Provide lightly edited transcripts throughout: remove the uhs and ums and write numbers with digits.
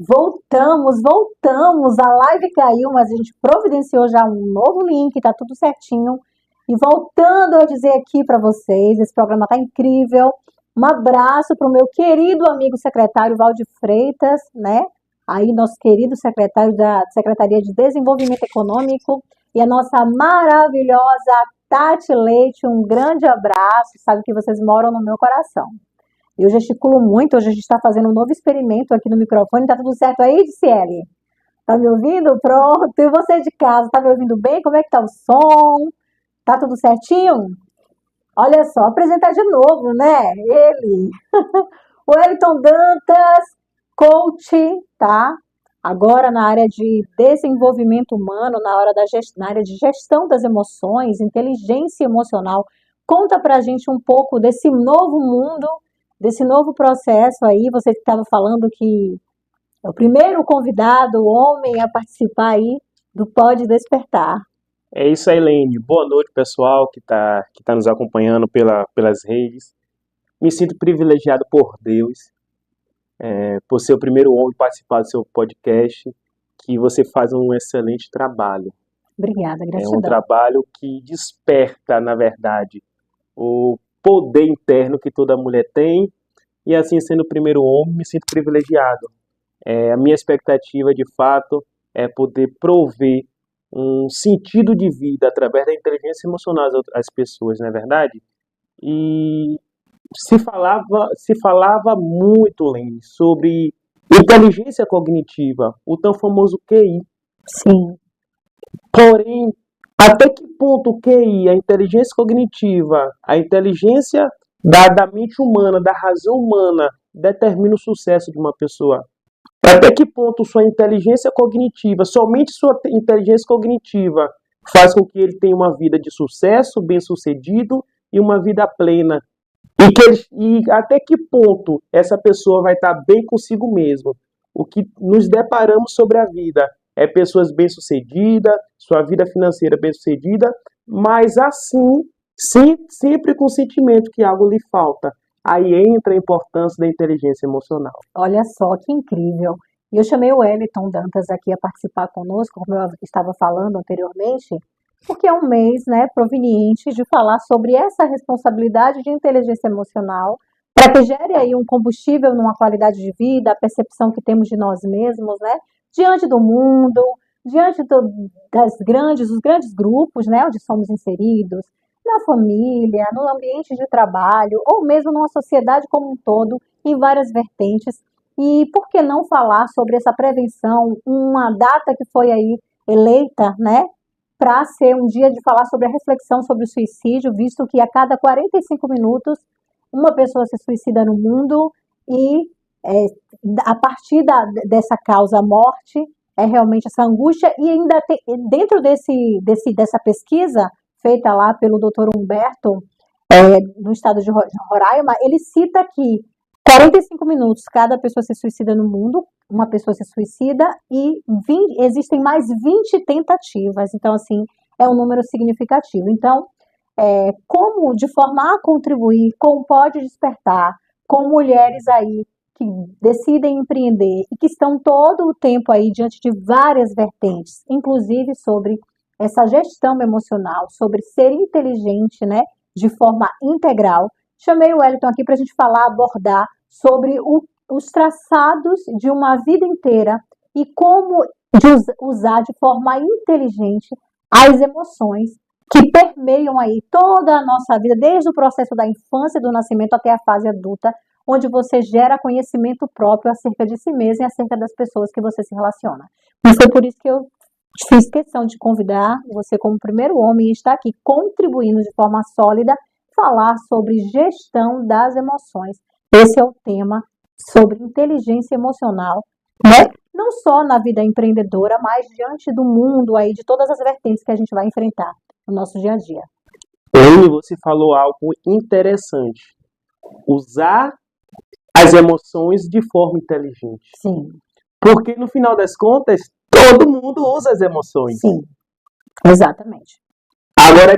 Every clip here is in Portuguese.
Voltamos. A live caiu, mas a gente providenciou já um novo link, tá tudo certinho. E voltando a dizer aqui para vocês, esse programa tá incrível. Um abraço para o meu querido amigo secretário Valdir Freitas, né? Aí, nosso querido secretário da Secretaria de Desenvolvimento Econômico, e a nossa maravilhosa Tati Leite, um grande abraço. Sabe que vocês moram no meu coração. Eu gesticulo muito, hoje a gente está fazendo um novo experimento aqui no microfone. Tá tudo certo aí, Diciele? Tá me ouvindo? Pronto. E você de casa, tá me ouvindo bem? Como é que tá o som? Tá tudo certinho? Olha só, apresentar de novo, né? Ele, o Wellington Dantas, coach, tá? Agora na área de desenvolvimento humano, na área de gestão das emoções, inteligência emocional. Conta pra gente um pouco desse novo mundo, desse novo processo aí. Você que estava falando que é o primeiro convidado, o homem, a participar aí do Pode Despertar. É isso aí, Lene. Boa noite, pessoal que tá nos acompanhando pelas redes. Me sinto privilegiado por Deus, por ser o primeiro homem a participar do seu podcast, que você faz um excelente trabalho. Obrigada, É um gratidão. trabalho que desperta, na verdade, o poder interno que toda mulher tem, e assim, sendo o primeiro homem, me sinto privilegiado. A minha expectativa, de fato, é poder prover um sentido de vida através da inteligência emocional às pessoas, não é verdade? E se falava muito, Lene, sobre inteligência cognitiva, o tão famoso QI. Sim, Porém, até que ponto o QI, a inteligência cognitiva, a inteligência da mente humana, da razão humana, determina o sucesso de uma pessoa? Até que ponto sua inteligência cognitiva, somente sua inteligência cognitiva, faz com que ele tenha uma vida de sucesso, bem-sucedido e uma vida plena? E até que ponto essa pessoa vai estar bem consigo mesmo? O que nos deparamos sobre a vida é pessoas bem-sucedidas, sua vida financeira bem-sucedida, mas assim, sempre com o sentimento que algo lhe falta. Aí entra a importância da inteligência emocional. olha só que incrível. E eu chamei o Wellington Dantas aqui a participar conosco, como eu estava falando anteriormente, porque é um mês, né, proveniente de falar sobre essa responsabilidade de inteligência emocional, para que gere aí um combustível numa qualidade de vida, a percepção que temos de nós mesmos, né, diante do mundo, diante dos grandes grupos, né, onde somos inseridos, na família, no ambiente de trabalho, ou mesmo numa sociedade como um todo, em várias vertentes. E por que não falar sobre essa prevenção, uma data que foi aí eleita, né, para ser um dia de falar sobre a reflexão sobre o suicídio, visto que a cada 45 minutos uma pessoa se suicida no mundo e é, a partir dessa causa, a morte, é realmente essa angústia. E ainda tem, dentro dessa pesquisa feita lá pelo Dr. Humberto, no estado de Roraima, ele cita que 45 minutos cada pessoa se suicida no mundo, uma pessoa se suicida e existem mais 20 tentativas. Então, assim, é um número significativo. Então, como de forma a contribuir com o Pode Despertar, com mulheres aí que decidem empreender e que estão todo o tempo aí diante de várias vertentes, inclusive sobre essa gestão emocional, sobre ser inteligente, né, de forma integral. Chamei o Wellington aqui para a gente falar, abordar sobre os traçados de uma vida inteira e como usar de forma inteligente as emoções que permeiam aí toda a nossa vida, desde o processo da infância, do nascimento até a fase adulta, onde você gera conhecimento próprio acerca de si mesmo e acerca das pessoas que você se relaciona. E foi por isso que eu fiz questão de convidar você como primeiro homem e estar aqui contribuindo de forma sólida, falar sobre gestão das emoções. Esse é o tema sobre inteligência emocional, né? Não só na vida empreendedora, mas diante do mundo aí, de todas as vertentes que a gente vai enfrentar no nosso dia a dia. Oi, você falou algo interessante. Usar as emoções de forma inteligente. Sim, Porque no final das contas, todo mundo usa as emoções. sim, exatamente. Agora a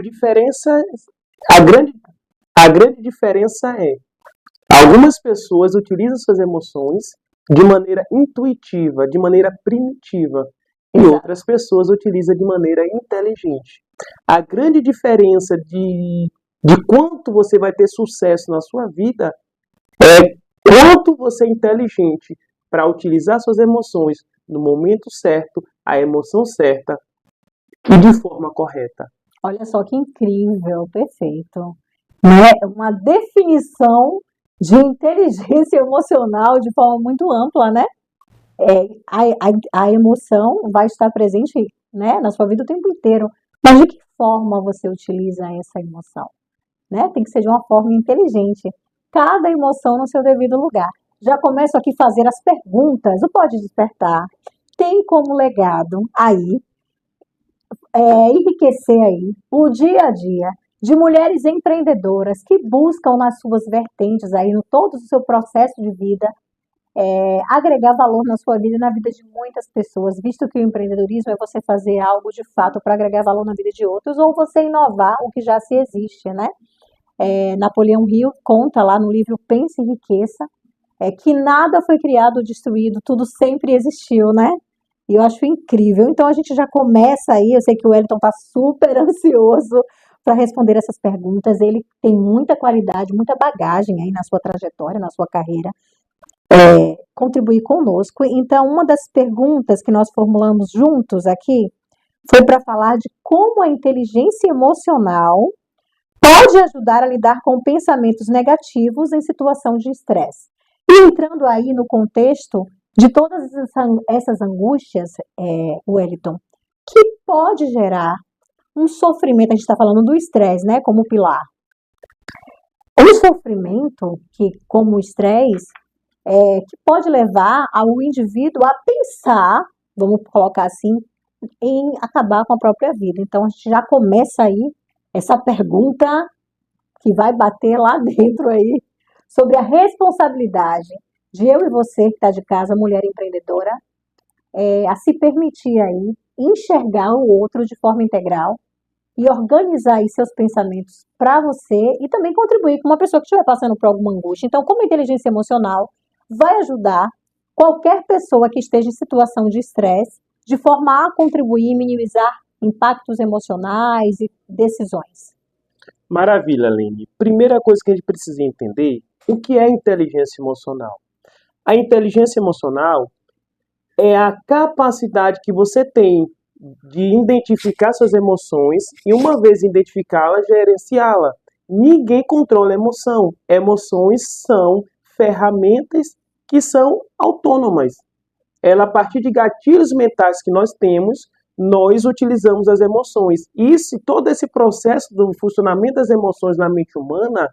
grande diferença é, algumas pessoas utilizam suas emoções de maneira intuitiva, de maneira primitiva, e Exato. outras pessoas utilizam de maneira inteligente. A grande diferença de quanto você vai ter sucesso na sua vida é quanto você é inteligente para utilizar suas emoções no momento certo, a emoção certa e de forma correta. Olha só que incrível, perfeito. Né? Uma definição de inteligência emocional de forma muito ampla, né? A emoção vai estar presente, né, na sua vida o tempo inteiro. Mas de que forma você utiliza essa emoção? Né? Tem que ser de uma forma inteligente. Cada emoção no seu devido lugar. Já começo aqui a fazer as perguntas. O Pode Despertar tem como legado aí enriquecer aí o dia a dia de mulheres empreendedoras que buscam nas suas vertentes aí, no todo o seu processo de vida, agregar valor na sua vida e na vida de muitas pessoas, visto que o empreendedorismo é você fazer algo de fato para agregar valor na vida de outros ou você inovar o que já se existe, né? Napoleão Hill conta lá no livro Pense e Enriqueça que nada foi criado ou destruído, tudo sempre existiu, né? E eu acho incrível. Então a gente já começa aí, eu sei que o Wellington está super ansioso para responder essas perguntas. Ele tem muita qualidade, muita bagagem aí na sua trajetória, na sua carreira, contribuir conosco. Então, uma das perguntas que nós formulamos juntos aqui foi para falar de como a inteligência emocional pode ajudar a lidar com pensamentos negativos em situação de estresse. E entrando aí no contexto de todas essas angústias, Wellington, que pode gerar um sofrimento, a gente está falando do estresse, né, como pilar. O sofrimento, que como o estresse, que pode levar ao indivíduo a pensar, vamos colocar assim, em acabar com a própria vida. Então a gente já começa aí essa pergunta que vai bater lá dentro aí, sobre a responsabilidade de eu e você que está de casa, mulher empreendedora, a se permitir aí enxergar o outro de forma integral e organizar aí seus pensamentos para você e também contribuir com uma pessoa que estiver passando por alguma angústia. Então, como a inteligência emocional vai ajudar qualquer pessoa que esteja em situação de estresse de forma a contribuir e minimizar impactos emocionais e decisões. Maravilha, Lene. Primeira coisa que a gente precisa entender, o que é inteligência emocional? A inteligência emocional é a capacidade que você tem de identificar suas emoções e, uma vez identificá-la, gerenciá-la. Ninguém controla a emoção. Emoções são ferramentas que são autônomas. Ela, a partir de gatilhos mentais que nós temos, nós utilizamos as emoções. Todo esse processo do funcionamento das emoções na mente humana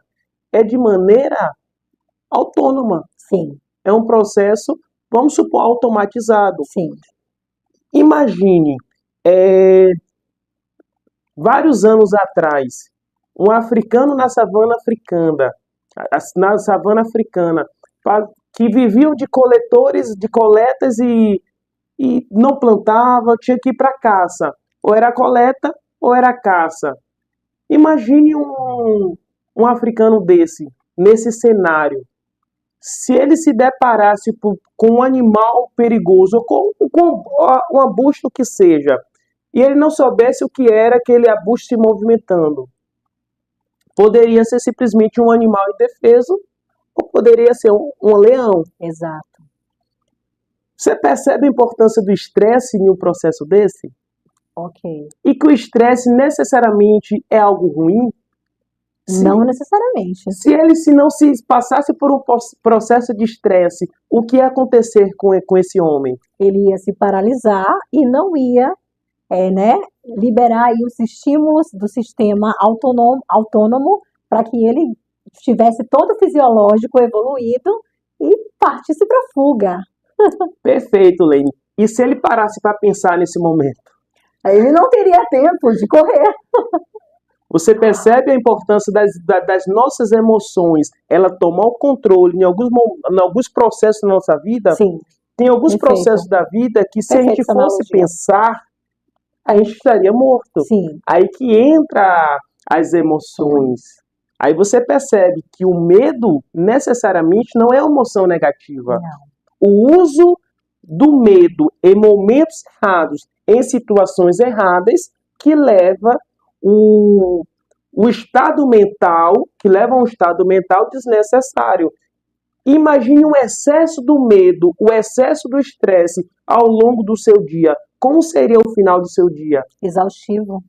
é de maneira autônoma. Sim. É um processo, vamos supor, automatizado. Sim. Imagine, vários anos atrás, um africano na savana africana, que viviam de coletas e não plantava, tinha que ir para caça. Ou era coleta ou era caça. Imagine um africano nesse cenário. Se ele se deparasse com um animal perigoso, ou com um arbusto que seja, e ele não soubesse o que era aquele arbusto se movimentando, poderia ser simplesmente um animal indefeso, ou poderia ser um leão. Exato. Você percebe a importância do estresse em um processo desse? Ok. E que o estresse necessariamente é algo ruim? Não necessariamente. Se não se passasse por um processo de estresse, o que ia acontecer com esse homem? Ele ia se paralisar e não ia liberar aí os estímulos do sistema autônomo para que ele estivesse todo fisiológico, evoluído e partisse para a fuga. Perfeito, Lene. E se ele parasse para pensar nesse momento? Ele não teria tempo de correr. Você percebe a importância das nossas emoções, ela tomar o controle em alguns processos da nossa vida? Sim. Tem alguns processos da vida que, se a gente fosse pensar, a gente estaria morto. Sim. Aí que entra as emoções. Aí você percebe que o medo necessariamente não é uma emoção negativa. Não. o uso do medo em momentos errados, em situações erradas, que leva o estado mental, que leva a um estado mental desnecessário. Imagine o excesso do medo, o excesso do estresse ao longo do seu dia. Como seria o final do seu dia? Exaustivo,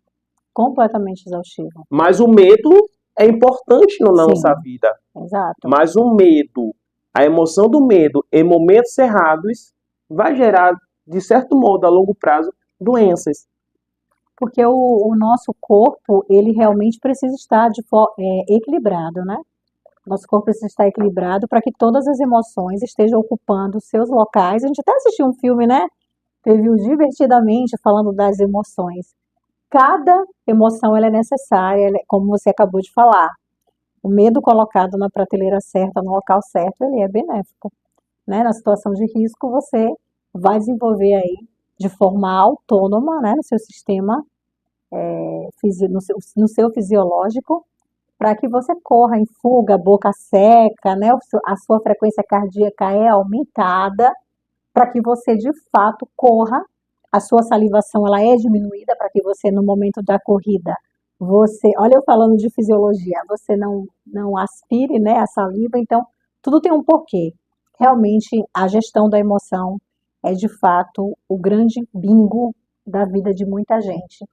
completamente exaustivo. Mas o medo é importante na nossa Sim, vida. exato. Mas o medo, a emoção do medo em momentos errados, vai gerar, de certo modo, a longo prazo, doenças. Porque o nosso corpo, ele realmente precisa estar equilibrado, né? Nosso corpo precisa estar equilibrado para que todas as emoções estejam ocupando seus locais. A gente até assistiu um filme, né? Teve o Divertidamente falando das emoções. Cada emoção ela é necessária, como você acabou de falar. O medo colocado na prateleira certa, no local certo, ele é benéfico, né? Na situação de risco, você vai desenvolver aí de forma autônoma, né, no seu sistema, no seu fisiológico, para que você corra em fuga, boca seca, né? A sua frequência cardíaca é aumentada, para que você de fato corra. A sua salivação ela é diminuída para que você no momento da corrida olha eu falando de fisiologia, você não aspire, né, a saliva, então tudo tem um porquê. Realmente a gestão da emoção é de fato o grande bingo da vida de muita gente.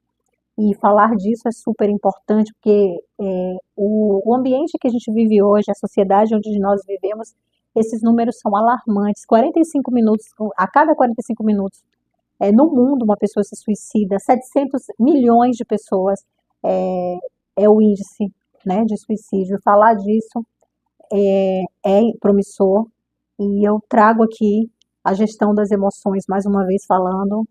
E falar disso é super importante, porque o ambiente que a gente vive hoje, a sociedade onde nós vivemos, esses números são alarmantes. 45 minutos, a cada 45 minutos, no mundo, uma pessoa se suicida. 700 milhões de pessoas é o índice, né, de suicídio. Falar disso é promissor. E eu trago aqui a gestão das emoções, mais uma vez falando,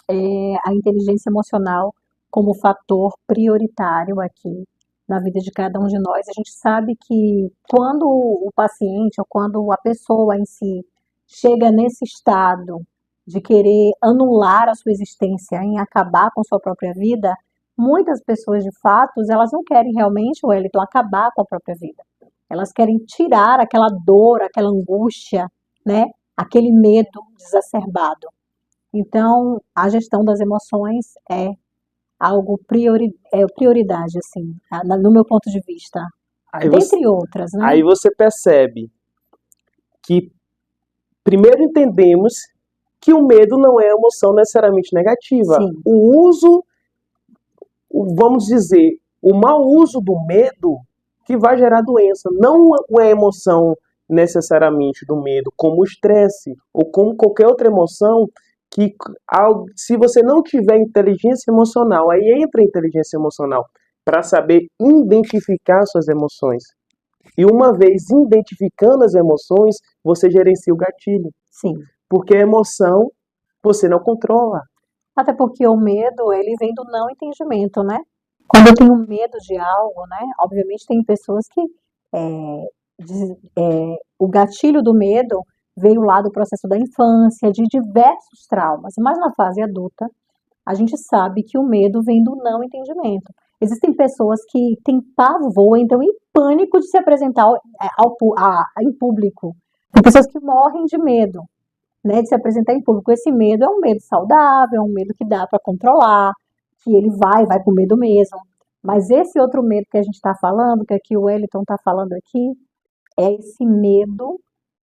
a inteligência emocional como fator prioritário aqui na vida de cada um de nós. A gente sabe que quando o paciente ou quando a pessoa em si chega nesse estado de querer anular a sua existência, em acabar com sua própria vida, muitas pessoas de fato, elas não querem realmente, Wellington, acabar com a própria vida. Elas querem tirar aquela dor, aquela angústia, né? Aquele medo exacerbado. Então, a gestão das emoções é algo prioridade, assim, no meu ponto de vista. Aí você, Dentre outras, né? aí você percebe que primeiro entendemos que o medo não é emoção necessariamente negativa. Sim, O uso, vamos dizer, o mau uso do medo que vai gerar doença. Não a emoção necessariamente do medo, como o estresse ou como qualquer outra emoção que, se você não tiver inteligência emocional, aí entra a inteligência emocional para saber identificar suas emoções. E uma vez identificando as emoções, você gerencia o gatilho. sim. Porque a emoção você não controla. Até porque o medo, ele vem do não entendimento, né? Quando eu tenho medo de algo, né? Obviamente tem pessoas que o gatilho do medo veio lá do processo da infância, de diversos traumas, mas na fase adulta a gente sabe que o medo vem do não entendimento. Existem pessoas que têm pavor, entram em pânico de se apresentar em público. Tem pessoas que morrem de medo, né, de se apresentar em público. Esse medo é um medo saudável, é um medo que dá para controlar, que ele vai com medo mesmo. Mas esse outro medo que a gente está falando, que aqui o Wellington está falando aqui, é esse medo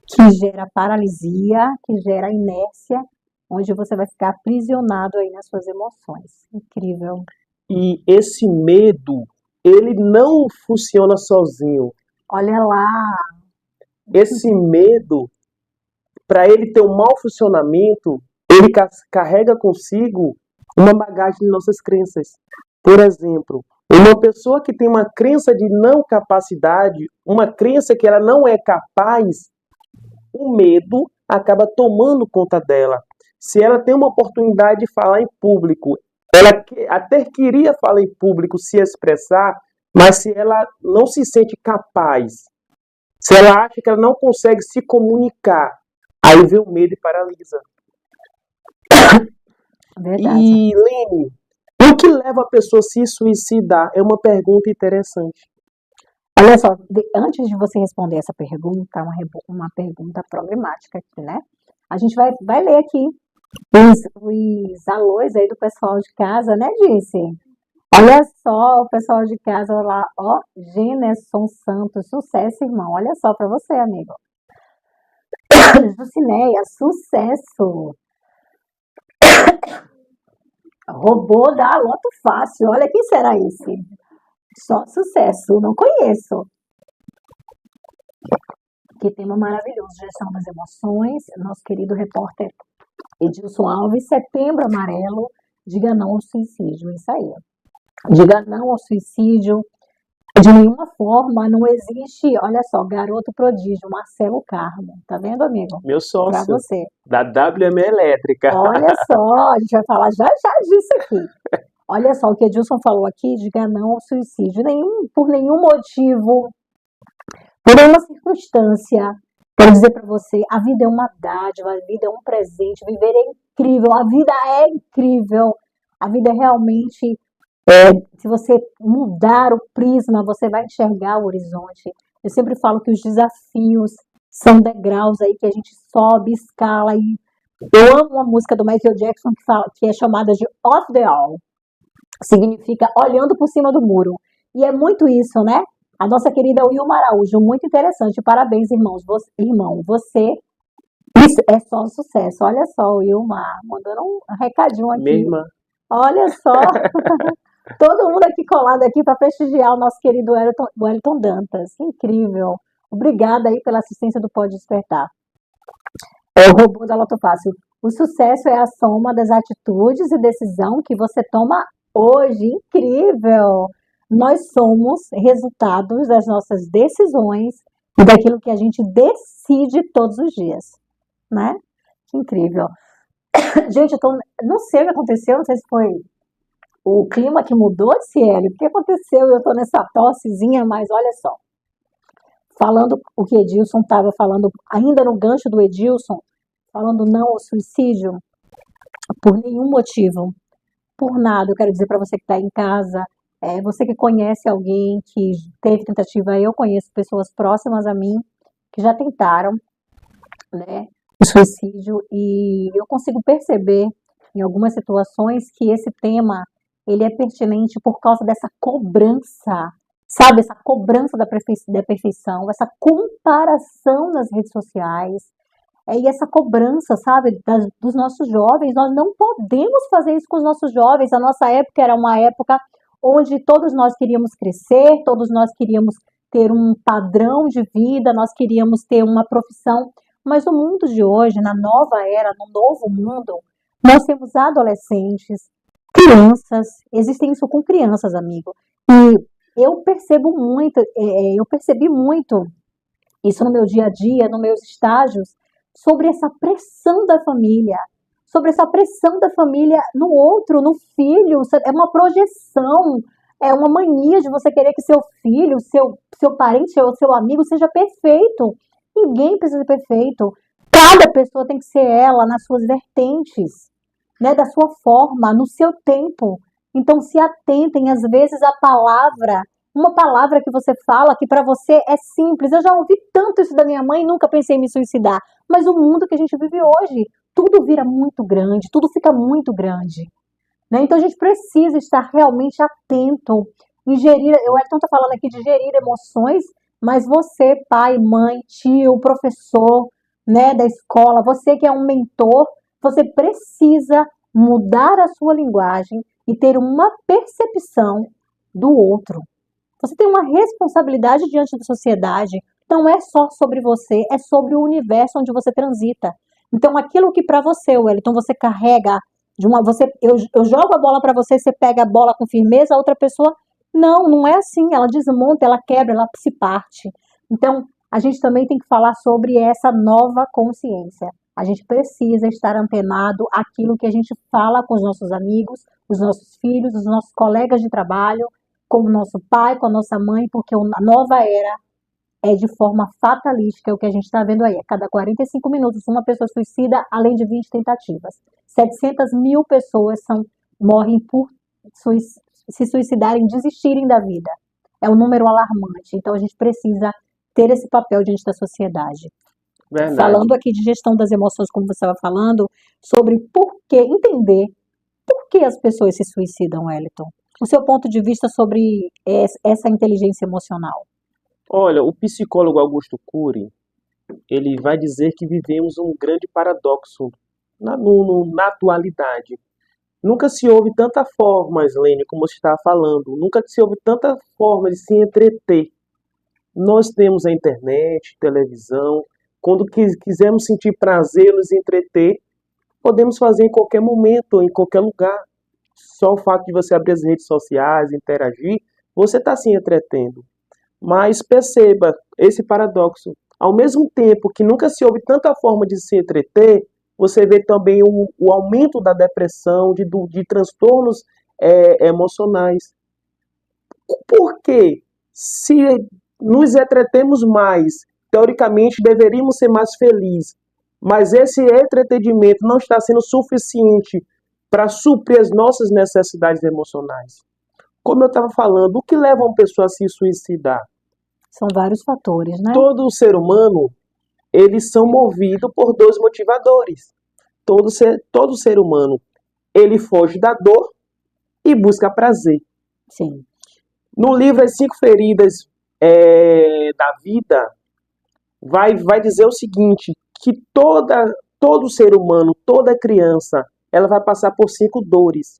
que gera paralisia, que gera inércia, onde você vai ficar aprisionado aí nas suas emoções. Incrível. E esse medo, ele não funciona sozinho. Olha lá. Esse medo, para ele ter um mau funcionamento, ele carrega consigo uma bagagem de nossas crenças. Por exemplo, uma pessoa que tem uma crença de não capacidade, uma crença que ela não é capaz, o medo acaba tomando conta dela. Se ela tem uma oportunidade de falar em público, ela até queria falar em público, se expressar, mas se ela não se sente capaz, se ela acha que ela não consegue se comunicar, aí vem o medo e paralisa. Verdade. E, Lene, o que leva a pessoa a se suicidar? É uma pergunta interessante. Olha só, antes de você responder essa pergunta, uma pergunta problemática aqui, né? A gente vai ler aqui os alôs aí do pessoal de casa, né, Disse? Olha só, o pessoal de casa lá, ó, Generson Santos, sucesso, irmão. Olha só pra você, amigo. Jucineia, sucesso. Robô da Loto Fácil. Olha quem será esse? Só sucesso, não conheço. Que tema maravilhoso, gestão das emoções. Nosso querido repórter Edilson Alves, Setembro Amarelo, diga não ao suicídio. Isso aí. Diga não ao suicídio. De nenhuma forma, não existe, olha só, garoto prodígio, Marcelo Carmo. Tá vendo, amigo? Meu Pra sócio, você. da WM Elétrica. Olha só, a gente vai falar já disso aqui. Olha só, o que Edilson falou aqui, diga não ao suicídio. Por nenhum motivo, por nenhuma circunstância. Quero dizer para você, a vida é uma dádiva, a vida é um presente, viver é incrível, a vida é incrível. A vida é realmente, se você mudar o prisma, você vai enxergar o horizonte. Eu sempre falo que os desafios são degraus aí que a gente sobe, escala. E eu amo uma música do Michael Jackson que é chamada de Off the Wall. Significa olhando por cima do muro. E é muito isso, né? A nossa querida Wilma Araújo, muito interessante. Parabéns, irmão. Você isso é só sucesso. Olha só, Wilma, mandando um recadinho aqui. Mesma. Olha só, todo mundo aqui colado aqui para prestigiar o nosso querido Wellington Dantas. Que incrível. Obrigada aí pela assistência do Pode Despertar. É o robô da Loto Fácil. O sucesso é a soma das atitudes e decisão que você toma hoje. Incrível! Nós somos resultados das nossas decisões e daquilo que a gente decide todos os dias, né? Que incrível. Gente, não sei o que aconteceu, não sei se foi o clima que mudou, Cielo. O que aconteceu? Eu tô nessa tossezinha, mas olha só. Falando o que Edilson estava falando, ainda no gancho do Edilson, falando não ao suicídio, por nenhum motivo, por nada. Eu quero dizer para você que está em casa, você que conhece alguém que teve tentativa, eu conheço pessoas próximas a mim que já tentaram, né, o suicídio, e eu consigo perceber em algumas situações que esse tema ele é pertinente por causa dessa cobrança, sabe, essa cobrança da perfeição, essa comparação nas redes sociais, e essa cobrança, sabe, dos nossos jovens. Nós não podemos fazer isso com os nossos jovens. A nossa época era uma época onde todos nós queríamos crescer, todos nós queríamos ter um padrão de vida, nós queríamos ter uma profissão, mas no mundo de hoje, na nova era, no novo mundo, nós temos adolescentes, crianças, existem isso com crianças, amigo, e eu percebi muito isso no meu dia a dia, nos meus estágios, sobre essa pressão da família, no outro, no filho. É uma projeção, é uma mania de você querer que seu filho, seu parente ou seu amigo seja perfeito. Ninguém precisa ser perfeito. Cada pessoa tem que ser ela nas suas vertentes, né, da sua forma, no seu tempo. Então se atentem, às vezes, uma palavra que você fala que para você é simples. Eu já ouvi tanto isso da minha mãe e nunca pensei em me suicidar. Mas o mundo que a gente vive hoje, tudo vira muito grande, tudo fica muito grande, né? Então a gente precisa estar realmente atento, o Elton está falando aqui de gerir emoções, mas você, pai, mãe, tio, professor, né, da escola, você que é um mentor, você precisa mudar a sua linguagem e ter uma percepção do outro. Você tem uma responsabilidade diante da sociedade. Não é só sobre você, é sobre o universo onde você transita. Então, aquilo que para você, Wellington, você carrega eu jogo a bola para você, você pega a bola com firmeza, a outra pessoa, não é assim. Ela desmonta, ela quebra, ela se parte. Então, a gente também tem que falar sobre essa nova consciência. A gente precisa estar antenado àquilo que a gente fala com os nossos amigos, os nossos filhos, os nossos colegas de trabalho, com o nosso pai, com a nossa mãe, porque a nova era é de forma fatalística, o que a gente está vendo aí. A cada 45 minutos, uma pessoa suicida, além de 20 tentativas. 700 mil pessoas morrem por se suicidarem, desistirem da vida. é um número alarmante. Então, a gente precisa ter esse papel diante da sociedade. Verdade. Falando aqui de gestão das emoções, como você estava falando, sobre entender por que as pessoas se suicidam, Wellington. O seu ponto de vista sobre essa inteligência emocional. Olha, o psicólogo Augusto Cury, ele vai dizer que vivemos um grande paradoxo na atualidade. Nunca se houve tanta forma, Slene, como você estava falando, nunca se houve tanta forma de se entreter. Nós temos a internet, televisão, quando quisermos sentir prazer, nos entreter, podemos fazer em qualquer momento, em qualquer lugar. Só o fato de você abrir as redes sociais, interagir, você está se entretendo. Mas perceba esse paradoxo. Ao mesmo tempo que nunca se houve tanta forma de se entreter, você vê também o aumento da depressão, de transtornos emocionais. Por quê? Se nos entretemos mais, teoricamente deveríamos ser mais felizes, mas esse entretenimento não está sendo suficiente para suprir as nossas necessidades emocionais. Como eu estava falando, o que leva uma pessoa a se suicidar? São vários fatores, né? Todo ser humano, eles são movidos por dois motivadores. Todo ser humano, ele foge da dor e busca prazer. Sim. No livro As 5 Feridas da Vida, vai dizer o seguinte, que todo ser humano, toda criança, ela vai passar por 5 dores.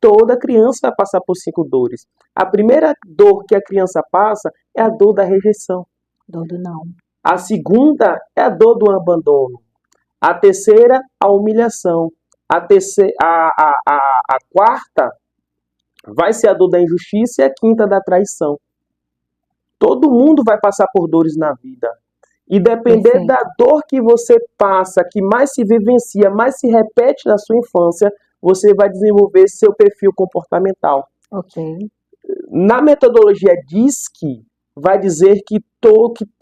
Toda criança vai passar por 5 dores. A primeira dor que a criança passa é a dor da rejeição. Dor do não. A segunda é a dor do abandono. A terceira, a humilhação. A quarta vai ser a dor da injustiça e a quinta da traição. Todo mundo vai passar por dores na vida. E depender Perfeito. da dor que você passa, que mais se vivencia, mais se repete na sua infância, você vai desenvolver seu perfil comportamental. Ok. Na metodologia DISC, vai dizer que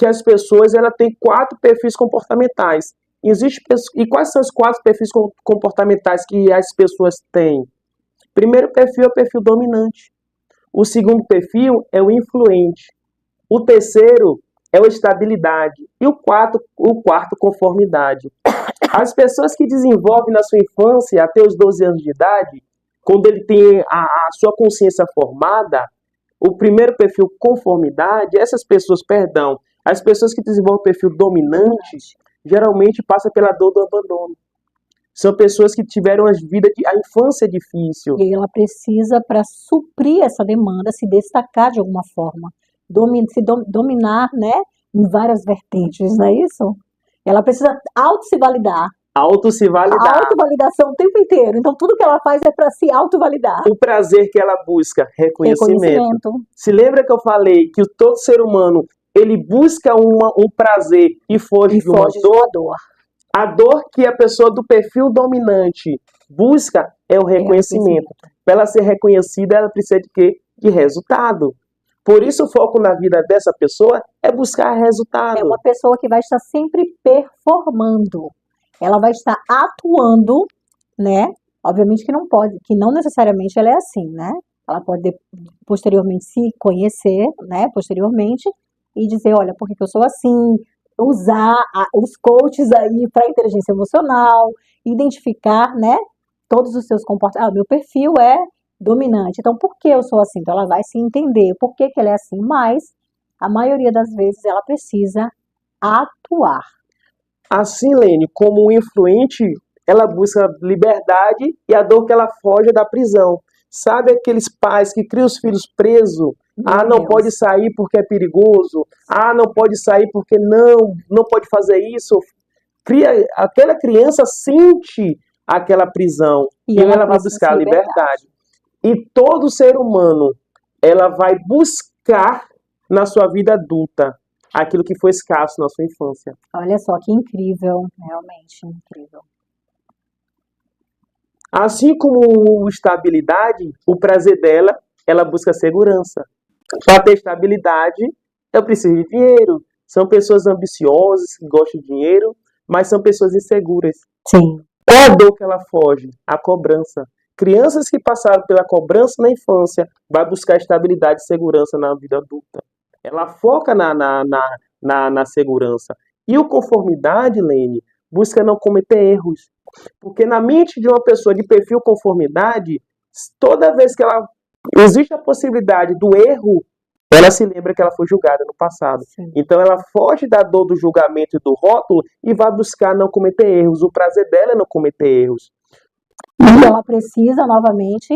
as pessoas têm 4 perfis comportamentais. E quais são os 4 perfis comportamentais que as pessoas têm? Primeiro perfil é o perfil dominante. O segundo perfil é o influente. O terceiro é o estabilidade. E o quarto, conformidade. As pessoas que desenvolvem na sua infância, até os 12 anos de idade, quando ele tem a sua consciência formada, o primeiro perfil conformidade, as pessoas que desenvolvem o perfil dominante, geralmente passam pela dor do abandono. São pessoas que tiveram a infância difícil. E aí ela precisa, para suprir essa demanda, se destacar de alguma forma. Dominar, né, em várias vertentes, não é isso? Ela precisa se validar. Se validar. A autovalidação o tempo inteiro. Então, tudo que ela faz é para se autovalidar. O prazer que ela busca, reconhecimento. Se lembra que eu falei que todo ser humano, ele busca um prazer e foge de uma dor? A dor que a pessoa do perfil dominante busca é o reconhecimento. Para ela ser reconhecida, ela precisa de quê? De resultado. Por isso, o foco na vida dessa pessoa é buscar resultado. É uma pessoa que vai estar sempre performando. Ela vai estar atuando, né? Obviamente que não necessariamente ela é assim, né? Ela pode posteriormente se conhecer, né? Posteriormente, e dizer, olha, por que eu sou assim? Usar os coaches aí para inteligência emocional, identificar, né? Todos os seus comportamentos. Meu perfil é dominante. Então, por que eu sou assim? Então, ela vai se entender por que ela é assim, mas a maioria das vezes ela precisa atuar. Assim, Lene, como influente, ela busca liberdade e a dor que ela foge é da prisão. Sabe aqueles pais que criam os filhos presos? Não pode sair porque é perigoso. Não pode sair porque não pode fazer isso. Aquela criança sente aquela prisão e ela vai buscar a liberdade. E todo ser humano, ela vai buscar na sua vida adulta aquilo que foi escasso na sua infância. Olha só que incrível, realmente incrível. Assim como estabilidade, o prazer dela, ela busca segurança. Para ter estabilidade, eu preciso de dinheiro. São pessoas ambiciosas, que gostam de dinheiro, mas são pessoas inseguras. Sim. Qual a dor que ela foge? A cobrança. Crianças que passaram pela cobrança na infância vai buscar estabilidade e segurança na vida adulta. Ela foca na segurança. E o conformidade, Lene, busca não cometer erros. Porque na mente de uma pessoa de perfil conformidade, toda vez que ela existe a possibilidade do erro, ela se lembra que ela foi julgada no passado. Sim. Então ela foge da dor do julgamento e do rótulo e vai buscar não cometer erros. O prazer dela é não cometer erros. E ela precisa, novamente,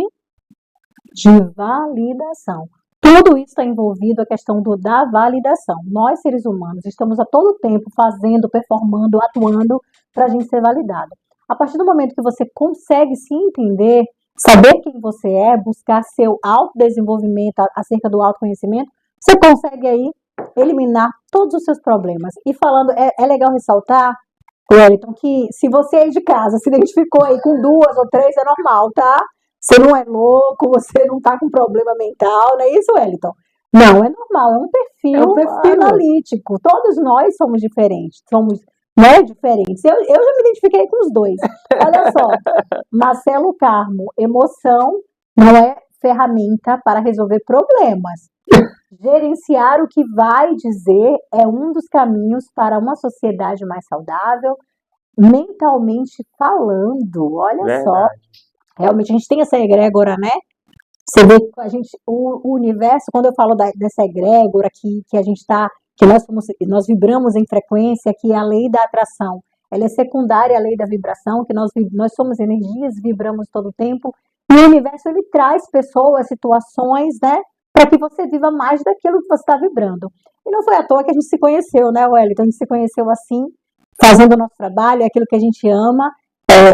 de validação. Tudo isso está envolvido a questão da validação. Nós, seres humanos, estamos a todo tempo fazendo, performando, atuando para a gente ser validado. A partir do momento que você consegue se entender, saber quem você é, buscar seu autodesenvolvimento acerca do autoconhecimento, você consegue aí eliminar todos os seus problemas. E falando, é legal ressaltar, Wellington, que se você aí de casa se identificou aí com 2 ou 3, é normal, tá? Você não é louco, você não tá com problema mental, não é isso, Wellington? Não, é normal, é um perfil analítico. Todos nós somos diferentes, somos, né, diferentes. Eu já me identifiquei com os 2. Olha só, Marcelo Carmo, emoção não é ferramenta para resolver problemas. Gerenciar o que vai dizer é um dos caminhos para uma sociedade mais saudável, mentalmente falando. Olha só, realmente a gente tem essa egrégora, né? Você vê que a gente, o universo, quando eu falo dessa egrégora que a gente está, que nós vibramos em frequência, que é a lei da atração, ela é secundária à lei da vibração, que nós somos energias, vibramos todo o tempo, e o universo ele traz pessoas, situações, né? Para que você viva mais daquilo que você está vibrando. E não foi à toa que a gente se conheceu, né, Wellington? A gente se conheceu assim, fazendo o nosso trabalho, é aquilo que a gente ama.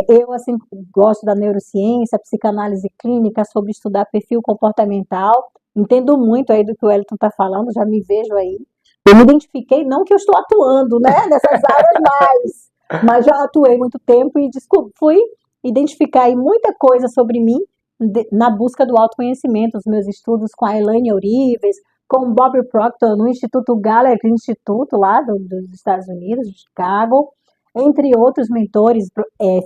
Eu, assim, gosto da neurociência, psicanálise clínica, sobre estudar perfil comportamental. Entendo muito aí do que o Wellington está falando, já me vejo aí. Eu me identifiquei, não que eu estou atuando, né, nessas áreas mas já atuei muito tempo e fui identificar aí muita coisa sobre mim na busca do autoconhecimento, os meus estudos com a Elaine Orives, com o Bob Proctor no Instituto Gallagher Instituto lá dos Estados Unidos, de Chicago, entre outros mentores,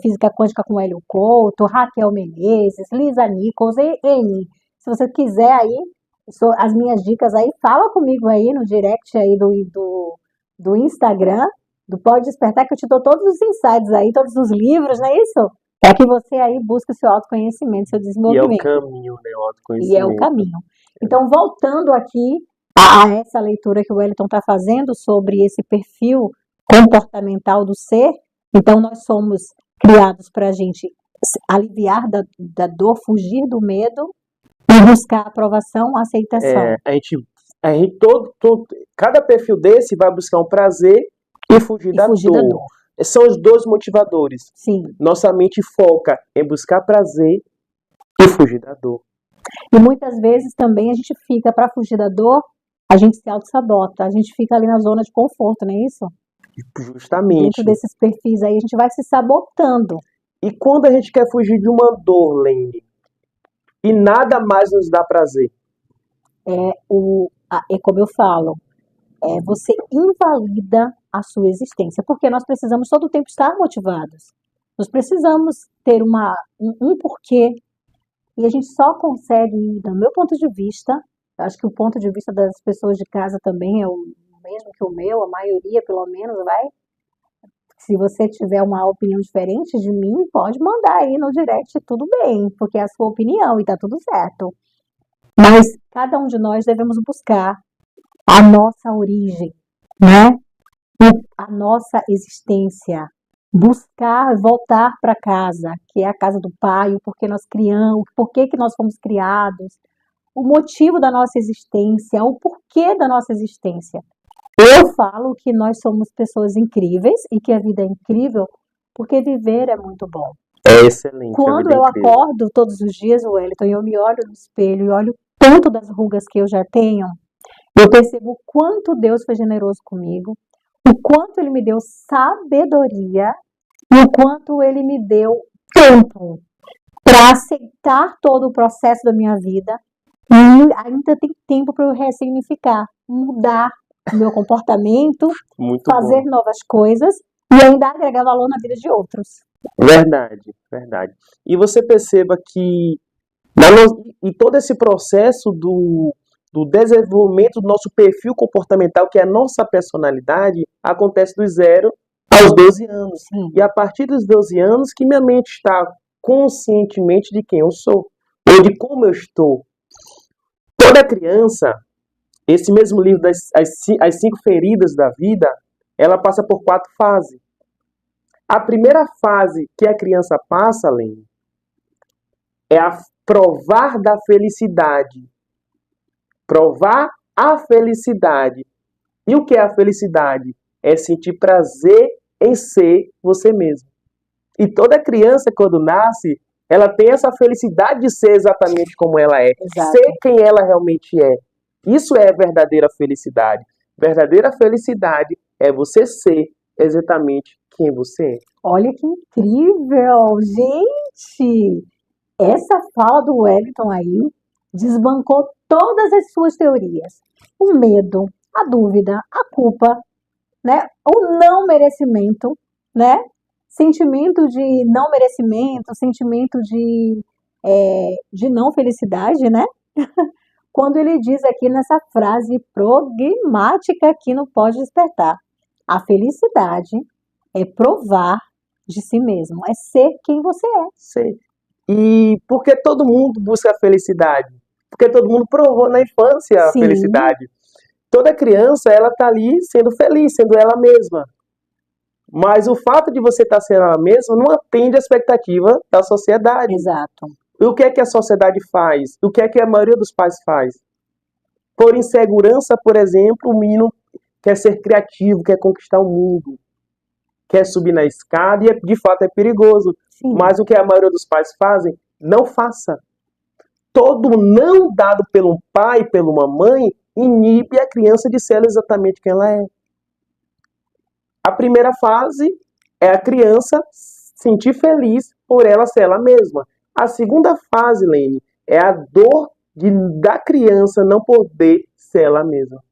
física quântica com Hélio Couto, Raquel Menezes, Lisa Nichols, N. Se você quiser aí, as minhas dicas aí, fala comigo aí no direct aí do Instagram, do Pode Despertar, que eu te dou todos os insights aí, todos os livros, não é isso? É que você aí busca o seu autoconhecimento, seu desenvolvimento. E é o caminho, né? O autoconhecimento. E é o caminho. Então, voltando aqui a essa leitura que o Wellington está fazendo sobre esse perfil comportamental do ser, então nós somos criados para a gente aliviar da dor, fugir do medo e buscar aprovação, aceitação. Cada perfil desse vai buscar um prazer e fugir da dor. São os 2 motivadores. Sim. Nossa mente foca em buscar prazer e fugir da dor. E muitas vezes também a gente fica, para fugir da dor, a gente se auto-sabota, a gente fica ali na zona de conforto, não é isso? Justamente. Dentro desses perfis aí, a gente vai se sabotando. E quando a gente quer fugir de uma dor, Lene, e nada mais nos dá prazer? É como eu falo, você invalida a sua existência, porque nós precisamos todo o tempo estar motivados. Nós precisamos ter um porquê, e a gente só consegue, do meu ponto de vista, acho que o ponto de vista das pessoas de casa também é o mesmo que o meu, a maioria pelo menos, vai. Se você tiver uma opinião diferente de mim, pode mandar aí no direct, tudo bem, porque é a sua opinião e tá tudo certo. Mas cada um de nós devemos buscar a nossa origem, né? A nossa existência. Buscar voltar para casa, que é a casa do Pai, o porquê nós criamos, o porquê que nós fomos criados, o motivo da nossa existência, o porquê da nossa existência. Eu falo que nós somos pessoas incríveis e que a vida é incrível porque viver é muito bom. É excelente. Quando eu acordo todos os dias, Wellington, e eu me olho no espelho e olho tanto das rugas que eu já tenho, eu percebo o quanto Deus foi generoso comigo, o quanto Ele me deu sabedoria e o quanto Ele me deu tempo para aceitar todo o processo da minha vida e ainda tem tempo para eu ressignificar, mudar o meu comportamento, fazer novas coisas e ainda agregar valor na vida de outros. Verdade, verdade. E você perceba que e todo esse processo do desenvolvimento do nosso perfil comportamental, que é a nossa personalidade, acontece dos 0 aos 12 anos. Sim, E a partir dos 12 anos que minha mente está conscientemente de quem eu sou, ou de como eu estou. Toda criança, esse mesmo livro as 5 feridas da vida, ela passa por 4 fases. A primeira fase que a criança passa, Lene, é a provar da felicidade. Provar a felicidade. E o que é a felicidade? É sentir prazer em ser você mesmo. E toda criança, quando nasce, ela tem essa felicidade de ser exatamente como ela é. exato. Ser quem ela realmente é. Isso é verdadeira felicidade. Verdadeira felicidade é você ser exatamente quem você é. Olha que incrível, gente! Essa fala do Wellington aí desbancou todas as suas teorias. O medo, a dúvida, a culpa, né? O não merecimento, né? Sentimento de não merecimento, sentimento de não felicidade, né? Quando ele diz aqui nessa frase progmática que não pode despertar. A felicidade é provar de si mesmo, é ser quem você é. Ser. E por que todo mundo busca a felicidade? Porque todo mundo provou na infância a Sim, felicidade. Toda criança, ela tá ali sendo feliz, sendo ela mesma. Mas o fato de você estar sendo ela mesma não atende a expectativa da sociedade. exato. E o que é que a sociedade faz? O que é que a maioria dos pais faz? Por insegurança, por exemplo, o menino quer ser criativo, quer conquistar o mundo, quer subir na escada e de fato é perigoso. Sim, Mas o que a maioria dos pais fazem? Não faça. Todo não dado pelo pai, pela uma mãe, inibe a criança de ser exatamente quem ela é. A primeira fase é a criança sentir feliz por ela ser ela mesma. A segunda fase, Lene, é a dor da criança não poder ser ela mesma.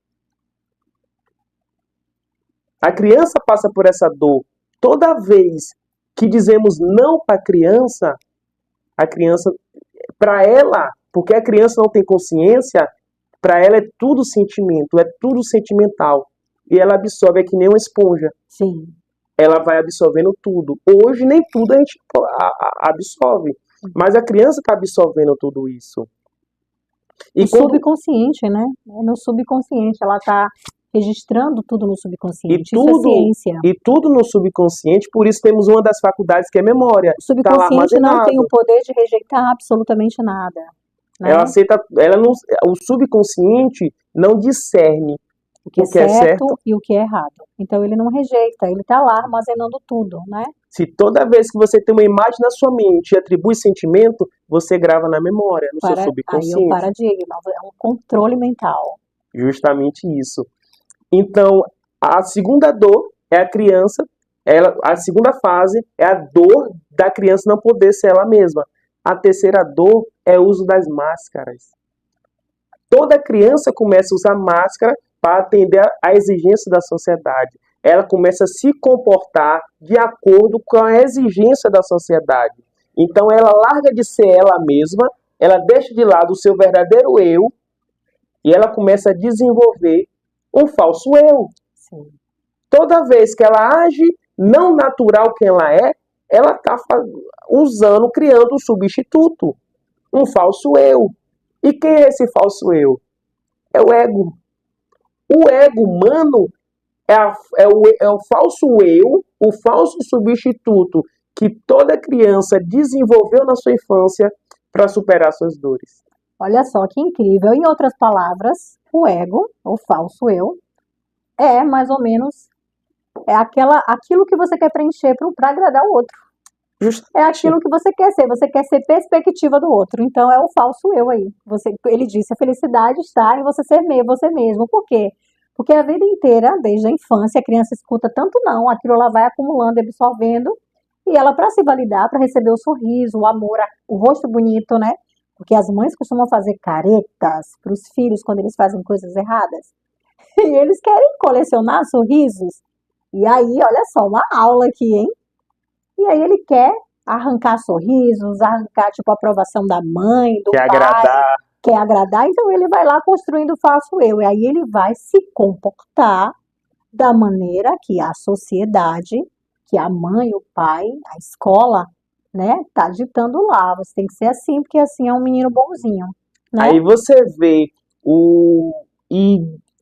A criança passa por essa dor. Toda vez que dizemos não para a criança, para ela, porque a criança não tem consciência, para ela é tudo sentimento, é tudo sentimental. E ela absorve, é que nem uma esponja. sim. Ela vai absorvendo tudo. Hoje nem tudo a gente absorve, mas a criança está absorvendo tudo isso. E o subconsciente, né? No subconsciente, ela está registrando tudo no subconsciente. Isso é ciência. E tudo no subconsciente, por isso temos uma das faculdades que é memória. O subconsciente não tem o poder de rejeitar absolutamente nada. Né? Ela aceita, o subconsciente não discerne o que é certo e o que é errado. Então ele não rejeita, ele está lá armazenando tudo, né? Se toda vez que você tem uma imagem na sua mente e atribui sentimento, você grava na memória, no seu subconsciente. Aí é um paradigma, é um controle mental. Justamente isso. Então, a segunda dor é a criança, a segunda fase é a dor da criança não poder ser ela mesma. A terceira dor é o uso das máscaras. Toda criança começa a usar máscara para atender à exigência da sociedade. Ela começa a se comportar de acordo com a exigência da sociedade. Então ela larga de ser ela mesma, ela deixa de lado o seu verdadeiro eu e ela começa a desenvolver um falso eu. Sim. Toda vez que ela age não natural quem ela está usando, criando um substituto, um falso eu. E quem é esse falso eu? É o ego. O ego humano é o falso eu, o falso substituto que toda criança desenvolveu na sua infância para superar suas dores. Olha só que incrível. Em outras palavras, o ego, o falso eu, é mais ou menos aquilo que você quer preencher para agradar o outro. Justamente. É aquilo que você quer ser perspectiva do outro. Então é o falso eu aí. Ele disse, a felicidade está em você ser você mesmo. Por quê? Porque a vida inteira, desde a infância, a criança escuta tanto não, aquilo ela vai acumulando, absorvendo, e ela, para se validar, para receber o sorriso, o amor, o rosto bonito, né? Porque as mães costumam fazer caretas para os filhos quando eles fazem coisas erradas. E eles querem colecionar sorrisos. E aí, olha só, uma aula aqui, hein? E aí ele quer arrancar sorrisos, arrancar, tipo, a aprovação da mãe, do Quer pai, agradar. quer agradar, então ele vai lá construindo o falso eu. E aí ele vai se comportar da maneira que a sociedade, que a mãe, o pai, a escola, né, tá ditando lá. Você tem que ser assim, porque assim é um menino bonzinho, né? Aí você vê o. E,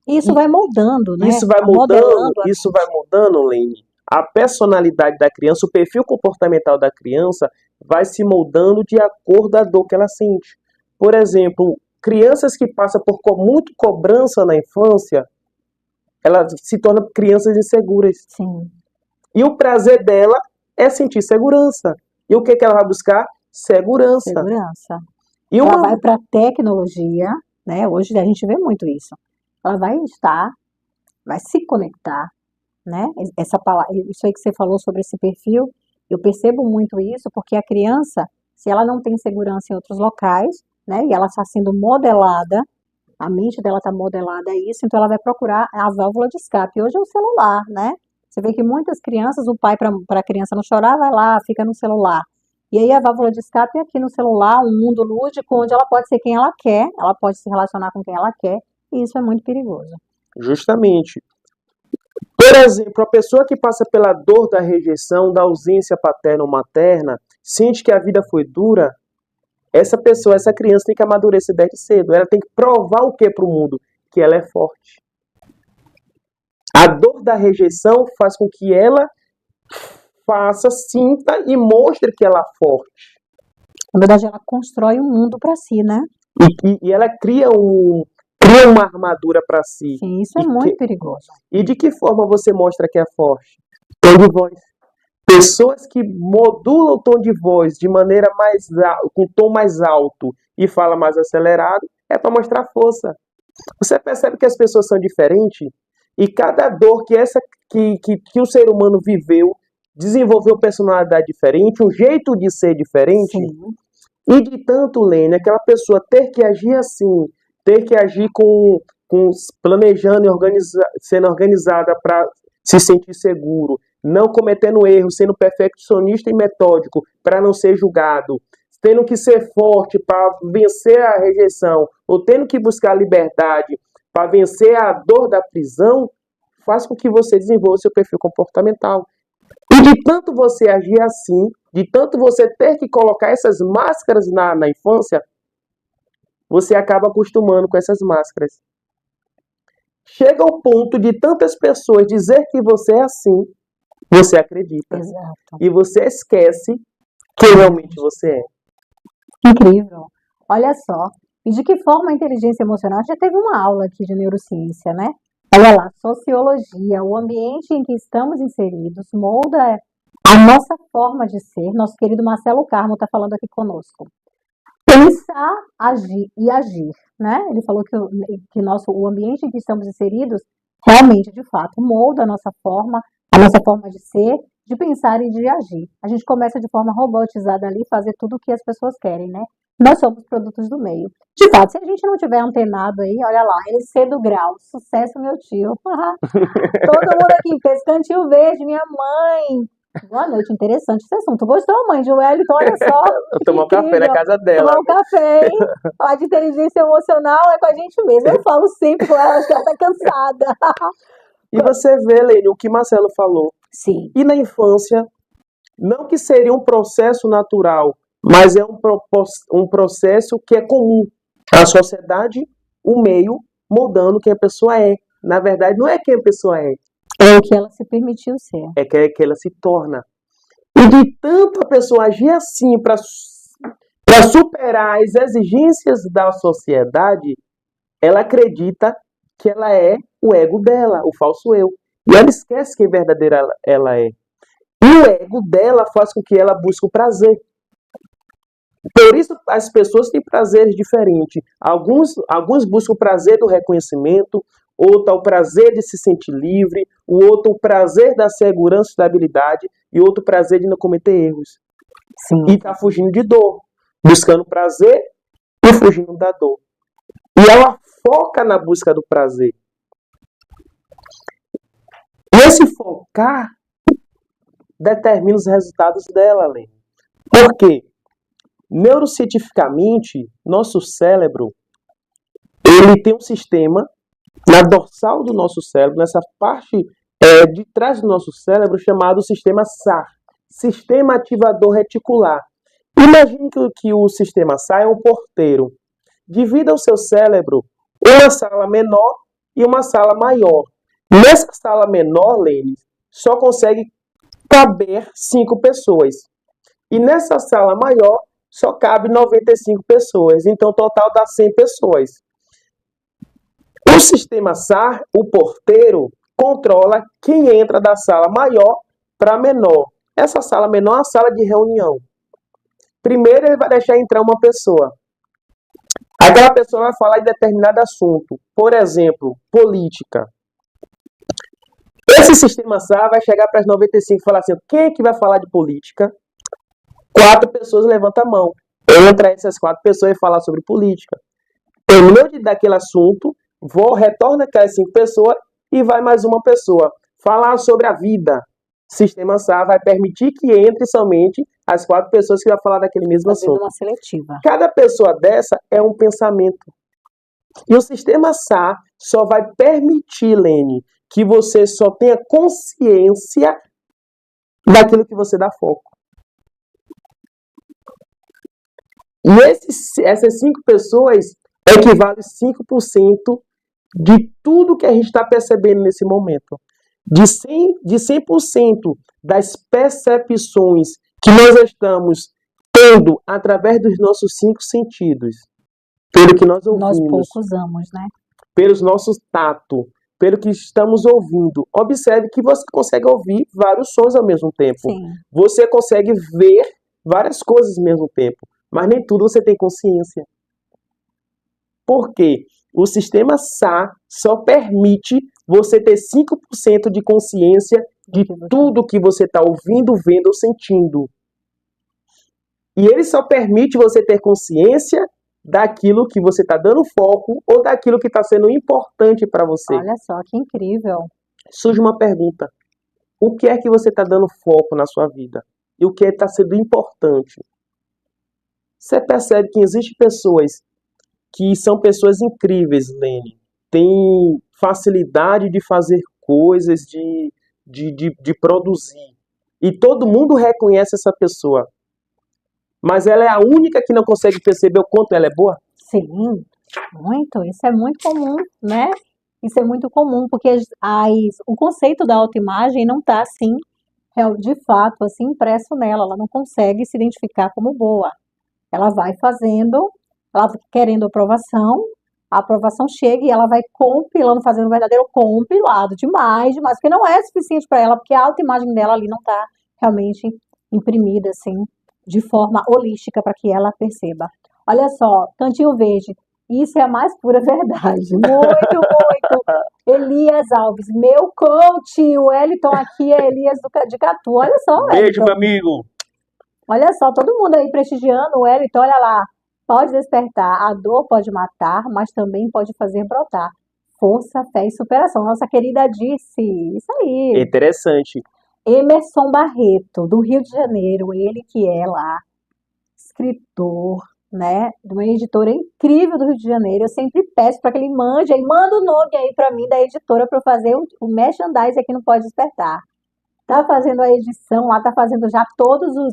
E isso e vai moldando, né? isso vai mudando, Modelando a isso vai mente. mudando, Lene. A personalidade da criança, o perfil comportamental da criança vai se moldando de acordo com a dor que ela sente. Por exemplo, crianças que passam por muito cobrança na infância, elas se tornam crianças inseguras. Sim, E o prazer dela é sentir segurança. E o que ela vai buscar? Segurança. segurança. E Ela uma. vai para a tecnologia, né? Hoje a gente vê muito isso. Ela vai estar, vai se conectar, né? Essa palavra, isso aí que você falou sobre esse perfil, eu percebo muito isso porque a criança, se ela não tem segurança em outros locais, né? E ela está sendo modelada, a mente dela está modelada a isso, então ela vai procurar a válvula de escape. Hoje é o celular, né? Você vê que muitas crianças, o pai, para a criança não chorar, vai lá, fica no celular. E aí a válvula de escape é aqui no celular, um mundo lúdico, onde ela pode ser quem ela quer, ela pode se relacionar com quem ela quer, e isso é muito perigoso. Justamente. Por exemplo, a pessoa que passa pela dor da rejeição, da ausência paterna ou materna, sente que a vida foi dura, essa pessoa, essa criança tem que amadurecer desde cedo. Ela tem que provar o que para o mundo? Que ela é forte. A dor da rejeição faz com que ela faça, sinta e mostre que ela é forte. Na verdade, ela constrói um mundo para si, né? E ela cria uma armadura para si. Sim, isso é E, muito perigoso. e de que forma você mostra que é forte? Tom de voz. Pessoas que modulam o tom de voz de maneira com tom mais alto e fala mais acelerado, é para mostrar força. Você percebe que as pessoas são diferentes? E cada dor que o ser humano viveu desenvolveu personalidade diferente, um jeito de ser diferente. Sim. E de tanto, Lene, aquela pessoa ter que agir assim, ter que agir planejando e sendo organizada para se sentir seguro, não cometendo erros, sendo perfeccionista e metódico para não ser julgado, tendo que ser forte para vencer a rejeição, ou tendo que buscar liberdade para vencer a dor da prisão, faz com que você desenvolva seu perfil comportamental. E de tanto você agir assim, de tanto você ter que colocar essas máscaras na infância, você acaba acostumando com essas máscaras. Chega ao ponto de tantas pessoas dizer que você é assim, você acredita. Exato. E você esquece que realmente você é. Incrível. Olha só. E de que forma a inteligência emocional? Já teve uma aula aqui de neurociência, né? Olha lá, sociologia, o ambiente em que estamos inseridos molda a nossa forma de ser. Nosso querido Marcelo Carmo está falando aqui conosco. Pensar, agir e agir, né? Ele falou que o ambiente em que estamos inseridos realmente, de fato, molda a nossa forma de ser, de pensar e de agir. A gente começa de forma robotizada ali, fazer tudo o que as pessoas querem, né? Nós somos produtos do meio. De fato, se a gente não tiver antenado aí, olha lá, LC do Grau, sucesso, meu tio. Todo mundo aqui fez Cantinho Verde, minha mãe. Boa noite, interessante esse assunto. Gostou, mãe de Wellington? Olha só. Eu tomar um café na casa dela. Tomar um café, hein? Falar de inteligência emocional é com a gente mesmo. Eu falo sempre com ela, acho que ela tá cansada. E você vê, Lene, o que Marcelo falou. Sim. E na infância, não que seria um processo natural, mas é um processo que é comum. A sociedade, o meio, moldando quem a pessoa é. Na verdade, não é quem a pessoa é. É o que ela se permitiu ser. É que ela se torna. E de tanto a pessoa agir assim para superar as exigências da sociedade, ela acredita que ela é o ego dela, o falso eu. E ela esquece quem verdadeira ela é. E o ego dela faz com que ela busque o prazer. Por isso as pessoas têm prazeres diferentes. Alguns buscam o prazer do reconhecimento, outro o prazer de se sentir livre, o outro o prazer da segurança e estabilidade, e outro o prazer de não cometer erros. Sim. E está fugindo de dor, buscando prazer e fugindo da dor. E ela foca na busca do prazer. E esse focar determina os resultados dela, Lene. Por quê? Neurocientificamente, nosso cérebro, ele tem um sistema na dorsal do nosso cérebro, nessa parte de trás do nosso cérebro, chamado sistema SAR, Sistema Ativador Reticular. Imagine que o sistema SAR é um porteiro. Divida o seu cérebro uma sala menor e uma sala maior. Nessa sala menor, Lene, só consegue caber 5 pessoas. E nessa sala maior, só cabe 95 pessoas. Então, o total dá 100 pessoas. O sistema SAR, o porteiro, controla quem entra da sala maior para menor. Essa sala menor é a sala de reunião. Primeiro, ele vai deixar entrar uma pessoa. Aquela pessoa vai falar de determinado assunto. Por exemplo, política. Esse sistema SAR vai chegar para as 95 e falar assim, quem é que vai falar de política? 4 pessoas levantam a mão. Entra essas 4 pessoas e falar sobre política. Terminou de dar aquele assunto, retorna aquelas 5 pessoas e vai mais uma pessoa. Falar sobre a vida. Sistema SAR vai permitir que entre somente as 4 pessoas que vão falar daquele mesmo assunto. Uma seletiva. Cada pessoa dessa é um pensamento. E o sistema SAR só vai permitir, Lene, que você só tenha consciência daquilo que você dá foco. E essas 5 pessoas equivalem a 5% de tudo que a gente está percebendo nesse momento. De 100% das percepções que nós estamos tendo através dos nossos 5 sentidos, pelo que nós ouvimos, nós pouco usamos, né? Pelos nossos tato, pelo que estamos ouvindo. Observe que você consegue ouvir vários sons ao mesmo tempo. Sim. Você consegue ver várias coisas ao mesmo tempo, mas nem tudo você tem consciência. Por quê? O sistema SAR só permite você ter 5% de consciência de tudo que você está ouvindo, vendo ou sentindo. E ele só permite você ter consciência daquilo que você está dando foco ou daquilo que está sendo importante para você. Olha só, que incrível. Surge uma pergunta. O que é que você está dando foco na sua vida? E o que está sendo importante? Você percebe que existem pessoas que são pessoas incríveis, Lene. Tem facilidade de fazer coisas, de produzir. E todo mundo reconhece essa pessoa. Mas ela é a única que não consegue perceber o quanto ela é boa? Sim, muito. Isso é muito comum, né? Isso é muito comum, porque o conceito da autoimagem não está, assim, de fato, assim, impresso nela. Ela não consegue se identificar como boa. Ela vai fazendo, ela vai querendo aprovação, a aprovação chega e ela vai compilando, fazendo um verdadeiro compilado, demais, porque não é suficiente para ela, porque a autoimagem dela ali não está realmente imprimida, assim, de forma holística para que ela perceba. Olha só, Cantinho Verde, isso é a mais pura verdade. Muito, muito. Elias Alves, meu coach, o Wellington aqui é Elias de Catu. Olha só, Wellington. Beijo, meu amigo. Olha só, todo mundo aí prestigiando o Wellington, olha lá. Pode despertar, a dor pode matar, mas também pode fazer brotar. Força, fé e superação. Nossa querida disse, isso aí. Interessante. Emerson Barreto, do Rio de Janeiro, ele que é lá, escritor, né, de uma editora incrível do Rio de Janeiro. Eu sempre peço para que ele mande, aí manda o nome aí para mim da editora para eu fazer o merchandise aqui no Pode Despertar. Tá fazendo a edição lá, tá fazendo já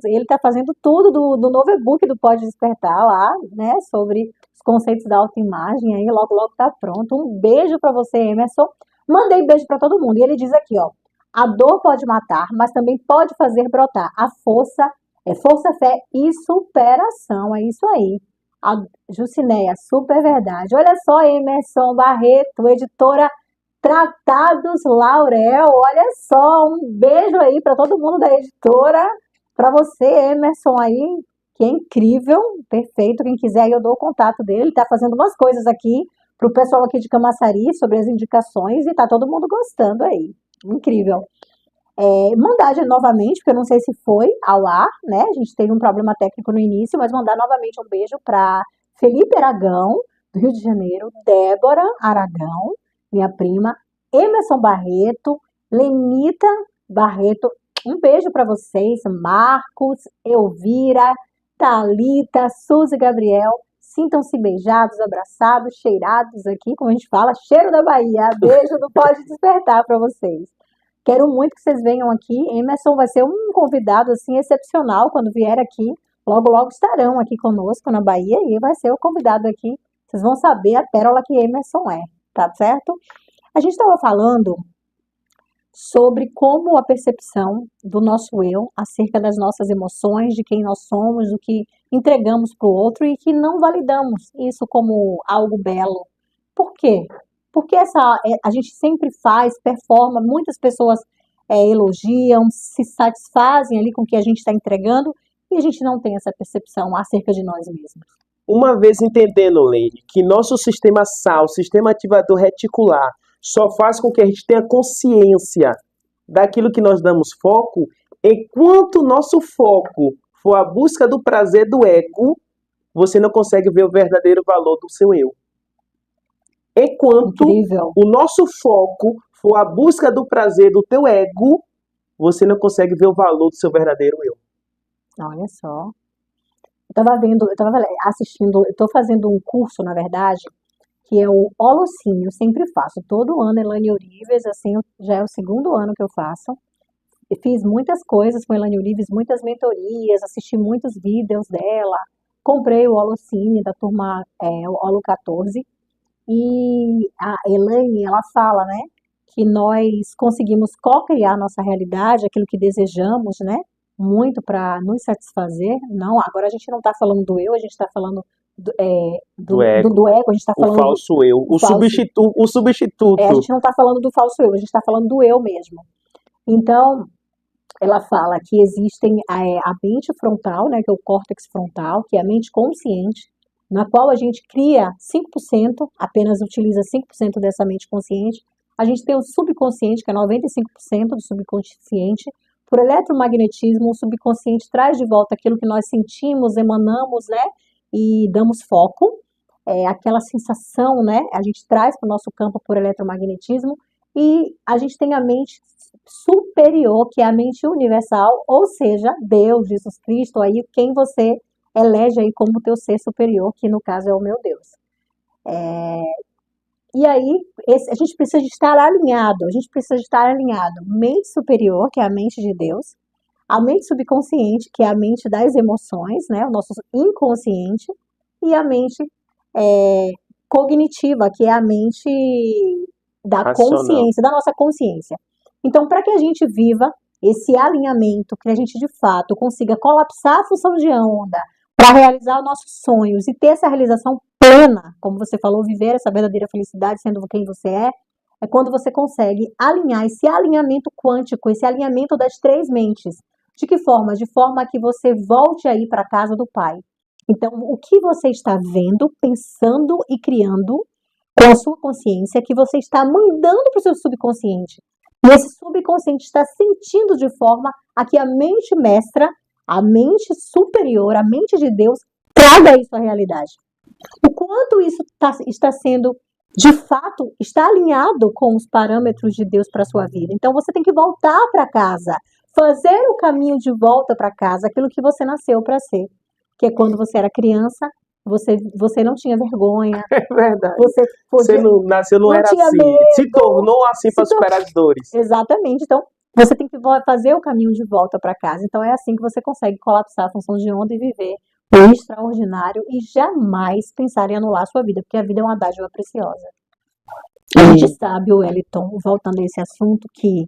ele tá fazendo tudo do novo e-book do Pode Despertar lá, né, sobre os conceitos da autoimagem, aí logo logo tá pronto. Um beijo para você, Emerson. Mandei beijo para todo mundo. E ele diz aqui, ó: a dor pode matar, mas também pode fazer brotar. A força é força, fé e superação. É isso aí. A Jucineia, super verdade. Olha só, Emerson Barreto, editora Tratados Laurel. Olha só, um beijo aí para todo mundo da editora. Para você, Emerson aí, que é incrível, perfeito. Quem quiser, eu dou o contato dele. Ele está fazendo umas coisas aqui para o pessoal aqui de Camaçari sobre as indicações e tá todo mundo gostando aí. Incrível. Mandar novamente, porque eu não sei se foi ao ar, né? A gente teve um problema técnico no início, mas mandar novamente um beijo para Felipe Aragão, do Rio de Janeiro, Débora Aragão, minha prima, Emerson Barreto, Lenita Barreto, Um beijo para vocês, Marcos, Elvira, Thalita, Suzy e Gabriel. Sintam-se beijados, abraçados, cheirados aqui, como a gente fala, cheiro da Bahia. Beijo do Pode Despertar para vocês. Quero muito que vocês venham aqui. Emerson vai ser um convidado assim excepcional quando vier aqui. Logo, logo estarão aqui conosco na Bahia e vai ser o convidado aqui. Vocês vão saber a pérola que Emerson é, tá certo? A gente estava falando sobre como a percepção do nosso eu acerca das nossas emoções, de quem nós somos, do que entregamos para o outro e que não validamos isso como algo belo. Por quê? Porque a gente sempre faz, performa, muitas pessoas elogiam, se satisfazem ali com o que a gente está entregando e a gente não tem essa percepção acerca de nós mesmos. Uma vez entendendo, Leide, que nosso sistema SAL, sistema ativador reticular, só faz com que a gente tenha consciência daquilo que nós damos foco, enquanto o nosso foco for a busca do prazer do ego, você não consegue ver o verdadeiro valor do seu eu. Enquanto Incrível. o nosso foco for a busca do prazer do teu ego, você não consegue ver o valor do seu verdadeiro eu. Olha só. Eu estava assistindo, eu estou fazendo um curso, na verdade, que é o Holocínio, eu sempre faço, todo ano Elaine Orives, assim, já é o segundo ano que eu faço. Eu fiz muitas coisas com Elaine Orives, muitas mentorias, assisti muitos vídeos dela, comprei o Holocínio da turma o Holo 14, e a Elaine, ela fala, né, que nós conseguimos co-criar nossa realidade, aquilo que desejamos, né, muito para nos satisfazer. Não, agora a gente não está falando do eu, a gente está falando do ego, a gente está falando o falso eu, o substituto. a gente não está falando do falso eu, a gente está falando do eu mesmo. Então, ela fala que existem a mente frontal, né, que é o córtex frontal, que é a mente consciente, na qual a gente cria 5%, apenas utiliza 5% dessa mente consciente. A gente tem o subconsciente, que é 95% do subconsciente. Por eletromagnetismo, o subconsciente traz de volta aquilo que nós sentimos, emanamos, né, e damos foco. Aquela sensação, né, a gente traz para o nosso campo por eletromagnetismo. E a gente tem a mente superior, que é a mente universal, ou seja, Deus, Jesus Cristo, aí quem você elege aí como teu ser superior, que no caso é o meu Deus. E aí, a gente precisa de estar alinhado, mente superior, que é a mente de Deus, a mente subconsciente, que é a mente das emoções, né, o nosso inconsciente, e a mente cognitiva, que é a mente da consciência, da nossa consciência. Então, para que a gente viva esse alinhamento, que a gente de fato consiga colapsar a função de onda para realizar os nossos sonhos e ter essa realização plena, como você falou, viver essa verdadeira felicidade sendo quem você é quando você consegue alinhar esse alinhamento quântico, esse alinhamento das três mentes. De que forma? De forma que você volte aí para a casa do Pai. Então, o que você está vendo, pensando e criando com a sua consciência, que você está mandando para o seu subconsciente. E esse subconsciente está sentindo de forma a que a mente mestra, a mente superior, a mente de Deus, traga isso à realidade. O quanto isso está sendo, de fato, está alinhado com os parâmetros de Deus para a sua vida. Então, você tem que voltar para casa, fazer o caminho de volta para casa, aquilo que você nasceu para ser. Que é quando você era criança, você não tinha vergonha. É verdade. Você não nasceu, não era assim. Medo, se tornou assim para superar as dores. Exatamente. Então, você tem que fazer o caminho de volta para casa. Então, é assim que você consegue colapsar a função de onda e viver o extraordinário e jamais pensar em anular a sua vida, porque a vida é uma dádiva preciosa. A gente sabe, Wellington, voltando a esse assunto, que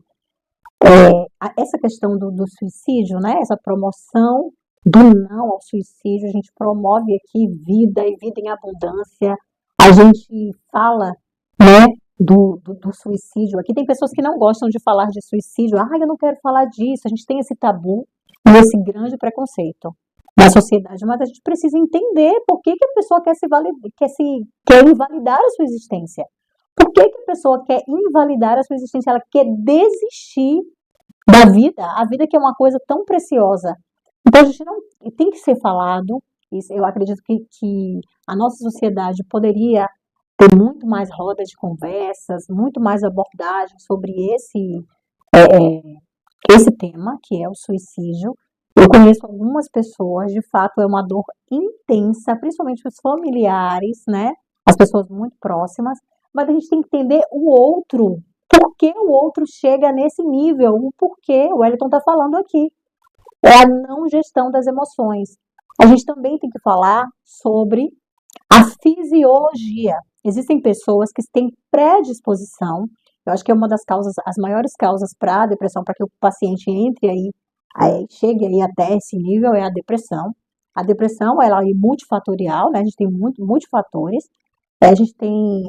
essa questão do suicídio, né, essa promoção do não ao suicídio, a gente promove aqui vida e vida em abundância. A gente fala, né, do suicídio. Aqui tem pessoas que não gostam de falar de suicídio. Eu não quero falar disso. A gente tem esse tabu e esse grande preconceito na sociedade, mas a gente precisa entender por que a pessoa quer invalidar a sua existência. Por que a pessoa quer invalidar a sua existência? Ela quer desistir da vida, a vida que é uma coisa tão preciosa. Então, a gente não tem que ser falado. Eu acredito que a nossa sociedade poderia ter muito mais rodas de conversas, muito mais abordagens sobre esse tema, que é o suicídio. Eu conheço algumas pessoas, de fato, é uma dor intensa, principalmente os familiares, né? As pessoas muito próximas, mas a gente tem que entender o outro. Por que o outro chega nesse nível? O porquê o Wellington está falando aqui. É a não gestão das emoções. A gente também tem que falar sobre a fisiologia. Existem pessoas que têm predisposição. Eu acho que é uma das causas, as maiores causas para a depressão, para que o paciente entre aí, chegue aí até esse nível, é a depressão. A depressão, ela é multifatorial, né? A gente tem multifatores. A gente tem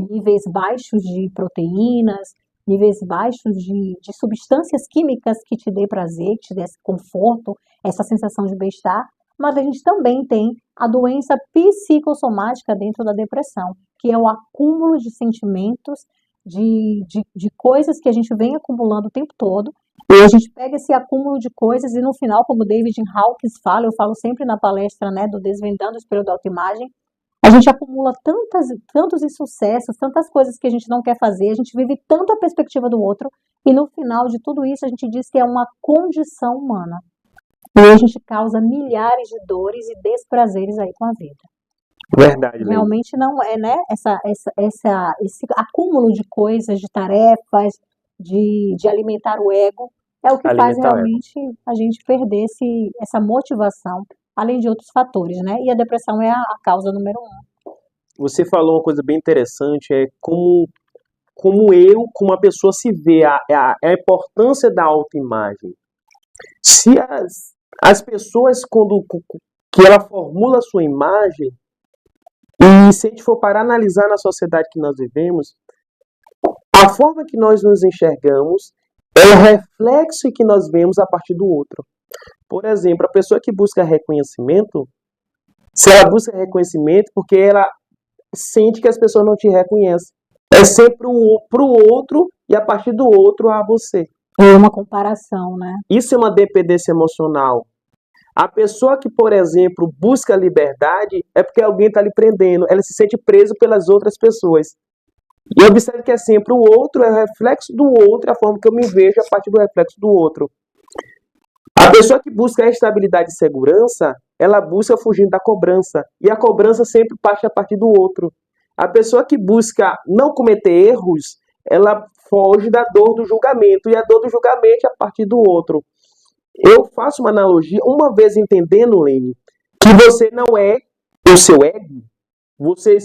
níveis baixos de proteínas, níveis baixos de substâncias químicas que te dê prazer, que te dê esse conforto, essa sensação de bem-estar, mas a gente também tem a doença psicossomática dentro da depressão, que é o acúmulo de sentimentos, de coisas que a gente vem acumulando o tempo todo, e a gente pega esse acúmulo de coisas e no final, como David Hawkins fala, eu falo sempre na palestra, né, do Desvendando o Espelho da Autoimagem, a gente acumula tantos insucessos, tantas coisas que a gente não quer fazer, a gente vive tanto a perspectiva do outro, e no final de tudo isso a gente diz que é uma condição humana. E a gente causa milhares de dores e desprazeres aí com a vida. Verdade, Lene. Realmente não é, né? Esse acúmulo de coisas, de tarefas, de alimentar o ego, é o que faz Alimentar o ego. realmente a gente perder essa motivação, além de outros fatores, né? E a depressão é a causa número 1. Você falou uma coisa bem interessante, é como como a pessoa se vê, a importância da autoimagem. Se as pessoas, quando que ela formula a sua imagem, e se a gente for para analisar na sociedade que nós vivemos, a forma que nós nos enxergamos é o reflexo que nós vemos a partir do outro. Por exemplo, a pessoa que busca reconhecimento, se ela busca reconhecimento porque ela sente que as pessoas não te reconhecem, é sempre pro outro e a partir do outro a você. É uma comparação, né? Isso é uma dependência emocional. A pessoa que, por exemplo, busca liberdade é porque alguém está lhe prendendo, ela se sente presa pelas outras pessoas. E observe que é sempre o outro, é o reflexo do outro, é a forma que eu me vejo a partir do reflexo do outro. A pessoa que busca a estabilidade e segurança, ela busca fugindo da cobrança. E a cobrança sempre parte a partir do outro. A pessoa que busca não cometer erros, ela foge da dor do julgamento. E a dor do julgamento é a partir do outro. Eu faço uma analogia, uma vez entendendo, Lene, que você não é o seu ego. Você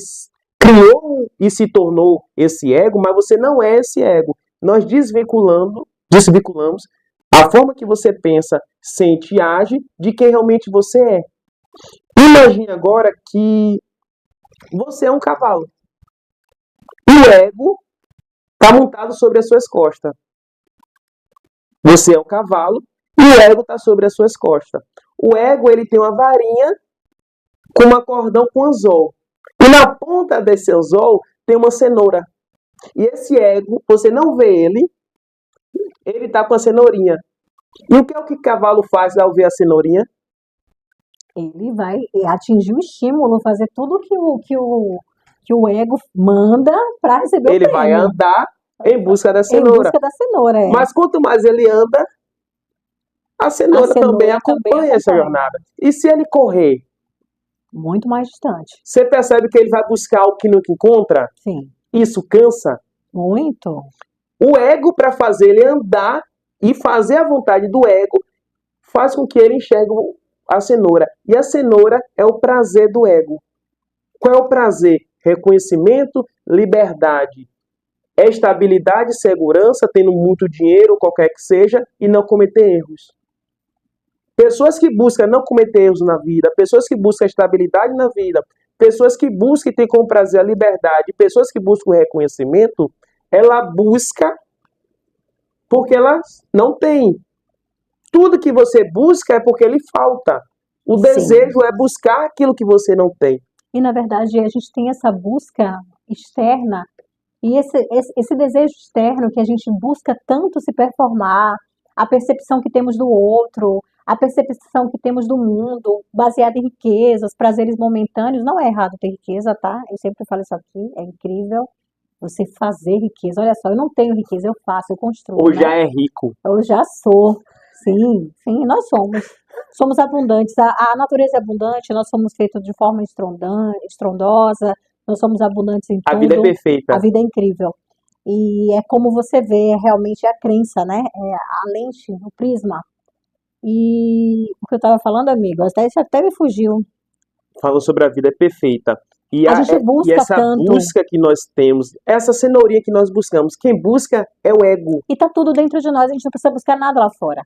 criou e se tornou esse ego, mas você não é esse ego. Nós desvinculamos a forma que você pensa, sente e age de quem realmente você é. Imagine agora que você é um cavalo. O ego está montado sobre as suas costas. Você é um cavalo e o ego está sobre as suas costas. O ego ele tem uma varinha com um cordão com anzol. E na ponta desse anzol tem uma cenoura. E esse ego, você não vê ele está com a cenourinha. E o que é o que o cavalo faz ao ver a cenourinha? Ele vai atingir o estímulo, fazer tudo que o ego manda para receber ele o prêmio. Vai andar em busca da cenoura. Em busca da cenoura, é. Mas quanto mais ele anda, a cenoura também acompanha essa jornada. E se ele correr? Muito mais distante. Você percebe que ele vai buscar o que nunca encontra? Sim. Isso cansa? Muito. O ego, para fazer ele andar e fazer a vontade do ego, faz com que ele enxergue a cenoura. E a cenoura é o prazer do ego. Qual é o prazer? Reconhecimento, liberdade, estabilidade, segurança, tendo muito dinheiro, qualquer que seja, e não cometer erros. Pessoas que buscam não cometer erros na vida, pessoas que buscam estabilidade na vida, pessoas que buscam e têm como prazer a liberdade, pessoas que buscam o reconhecimento, ela busca porque ela não tem. Tudo que você busca é porque lhe falta. O desejo é buscar aquilo que você não tem. E, na verdade, a gente tem essa busca externa e esse desejo externo que a gente busca tanto se performar, a percepção que temos do outro, a percepção que temos do mundo, baseada em riquezas, prazeres momentâneos. Não é errado ter riqueza, tá? Eu sempre falo isso aqui, é incrível. Você fazer riqueza. Olha só, eu não tenho riqueza, eu faço, eu construo, Ou né? já é rico? Eu já sou. Sim, sim, nós somos. Somos abundantes. A natureza é abundante, nós somos feitos de forma estrondosa, nós somos abundantes em A vida é tudo. A perfeita. vida é incrível. E é como você vê, é realmente a crença, né? É a lente, o prisma. E o que eu estava falando, amigo, até me fugiu. Falando sobre a vida é perfeita. A gente E busca essa tanto, busca que nós temos, essa cenourinha que nós buscamos, quem busca é o ego. e tá tudo dentro de nós, a gente não precisa buscar nada lá fora.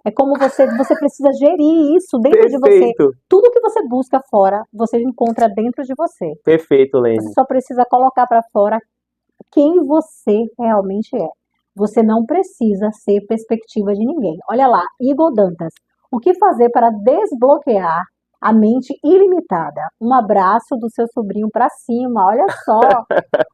É como você precisa gerir isso dentro de você. Perfeito, Tudo que você busca fora, você encontra dentro de você. perfeito, Você Lene. só precisa colocar para fora quem você realmente é. Você não precisa ser perspectiva de ninguém. Olha lá, Igor Dantas. O que fazer para desbloquear a mente ilimitada? Um abraço do seu sobrinho para cima. Olha só.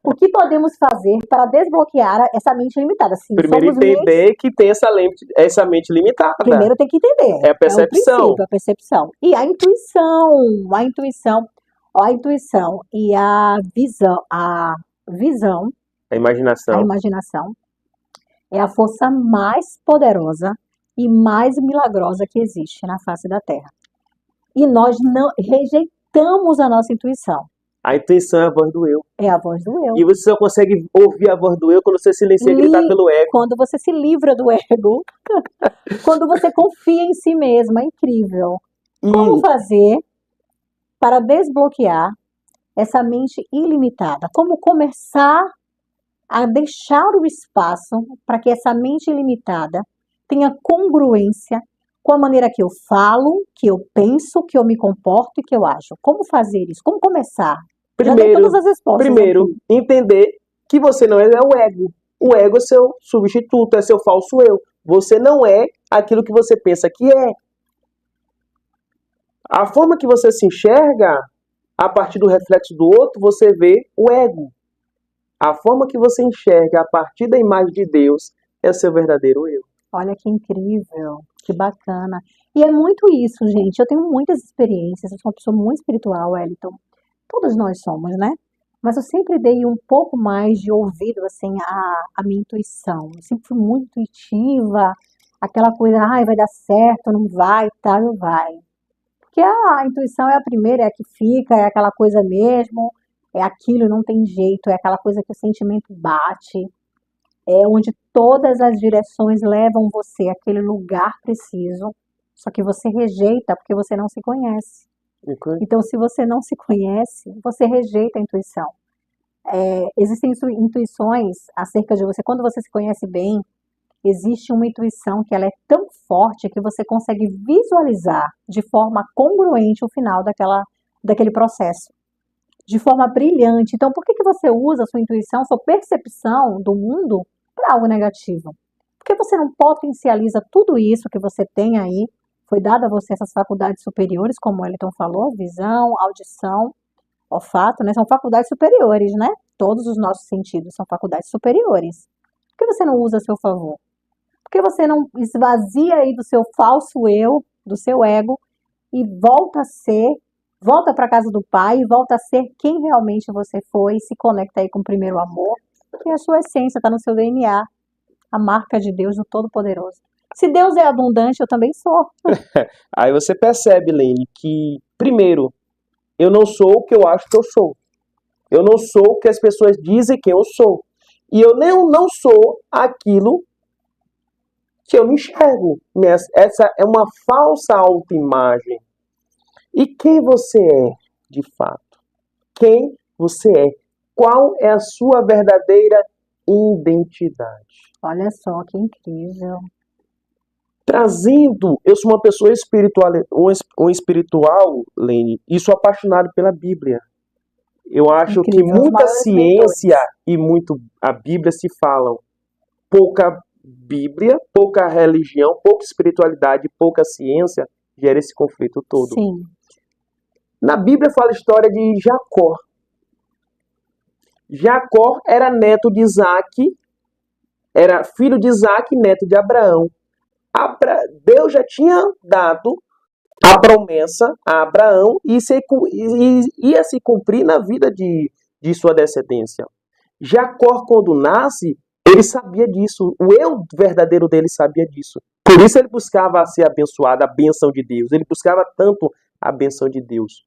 O que podemos fazer para desbloquear essa mente limitada? Sim, Primeiro somos mentes. entender que tem essa mente limitada. Primeiro tem que entender. É a É o percepção, princípio, a percepção. E a intuição. A intuição. Ó, a intuição e a visão, a a imaginação. imaginação, é a força mais poderosa e mais milagrosa que existe na face da Terra. E nós não rejeitamos a nossa intuição. A intuição é a voz do eu. É a voz do eu. E você só consegue ouvir a voz do eu quando você silencia gritar pelo ego. Quando você se livra do ego, quando você confia em si mesmo, é incrível. Como E fazer para desbloquear essa mente ilimitada? Como começar a deixar o espaço para que essa mente ilimitada tenha congruência com a maneira que eu falo, que eu penso, que eu me comporto e que eu ajo. Como fazer isso? Como começar? Já dei todas as respostas primeiro, aqui. entender que você não é o ego. O ego é seu substituto, é seu falso eu. Você não é aquilo que você pensa que é. A forma que você se enxerga, a partir do reflexo do outro, você vê o ego. A forma que você enxerga a partir da imagem de Deus é o seu verdadeiro eu. Olha que incrível, que bacana. E é muito isso, gente. Eu tenho muitas experiências, eu sou uma pessoa muito espiritual, Wellington. Todos nós somos, né? Mas eu sempre dei um pouco mais de ouvido, assim, à minha intuição. Eu sempre fui muito intuitiva, aquela coisa, ai, vai dar certo, não vai, tá, não vai. Porque a intuição é a primeira, é a que fica, é aquela coisa mesmo, é aquilo, não tem jeito, é aquela coisa que o sentimento bate, é onde todas as direções levam você àquele lugar preciso, só que você rejeita porque você não se conhece. Então, se você não se conhece, você rejeita a intuição. Existem intuições acerca de você. Quando você se conhece bem, existe uma intuição que ela é tão forte que você consegue visualizar de forma congruente o final daquele processo, de forma brilhante. Então, por que você usa a sua intuição, sua percepção do mundo para algo negativo? Porque você não potencializa tudo isso que você tem aí, foi dado a você essas faculdades superiores, como o Wellington falou, visão, audição, olfato, né? São faculdades superiores, né? Todos os nossos sentidos são faculdades superiores. Por que você não usa a seu favor? Por que você não esvazia aí do seu falso eu, do seu ego, e volta para a casa do Pai, e volta a ser quem realmente você foi, e se conecta aí com o primeiro amor, que a sua essência está no seu DNA, a marca de Deus, do Todo-Poderoso. Se Deus é abundante, eu também sou. Aí você percebe, Lene, que, primeiro, eu não sou o que eu acho que eu sou. Eu não sou o que as pessoas dizem que eu sou. E eu não sou aquilo que eu me enxergo. Essa é uma falsa autoimagem. E quem você é, de fato? Quem você é? Qual é a sua verdadeira identidade? Olha só, que incrível. Trazendo, eu sou uma pessoa espiritual, um espiritual, Lene, e sou apaixonado pela Bíblia. Eu acho que Incrível, os muita maiores ciência mentores. e muito a Bíblia se falam. Pouca Bíblia, pouca religião, pouca espiritualidade, pouca ciência gera esse conflito todo. Sim, Na Bíblia fala a história de Jacó. Jacó era neto de Isaac, era filho de Isaac, neto de Abraão. Deus já tinha dado a promessa a Abraão e ia se cumprir na vida de sua descendência. Jacó, quando nasce, ele sabia disso. O eu verdadeiro dele sabia disso. Por isso ele buscava ser abençoado, a bênção de Deus. Ele buscava tanto a bênção de Deus.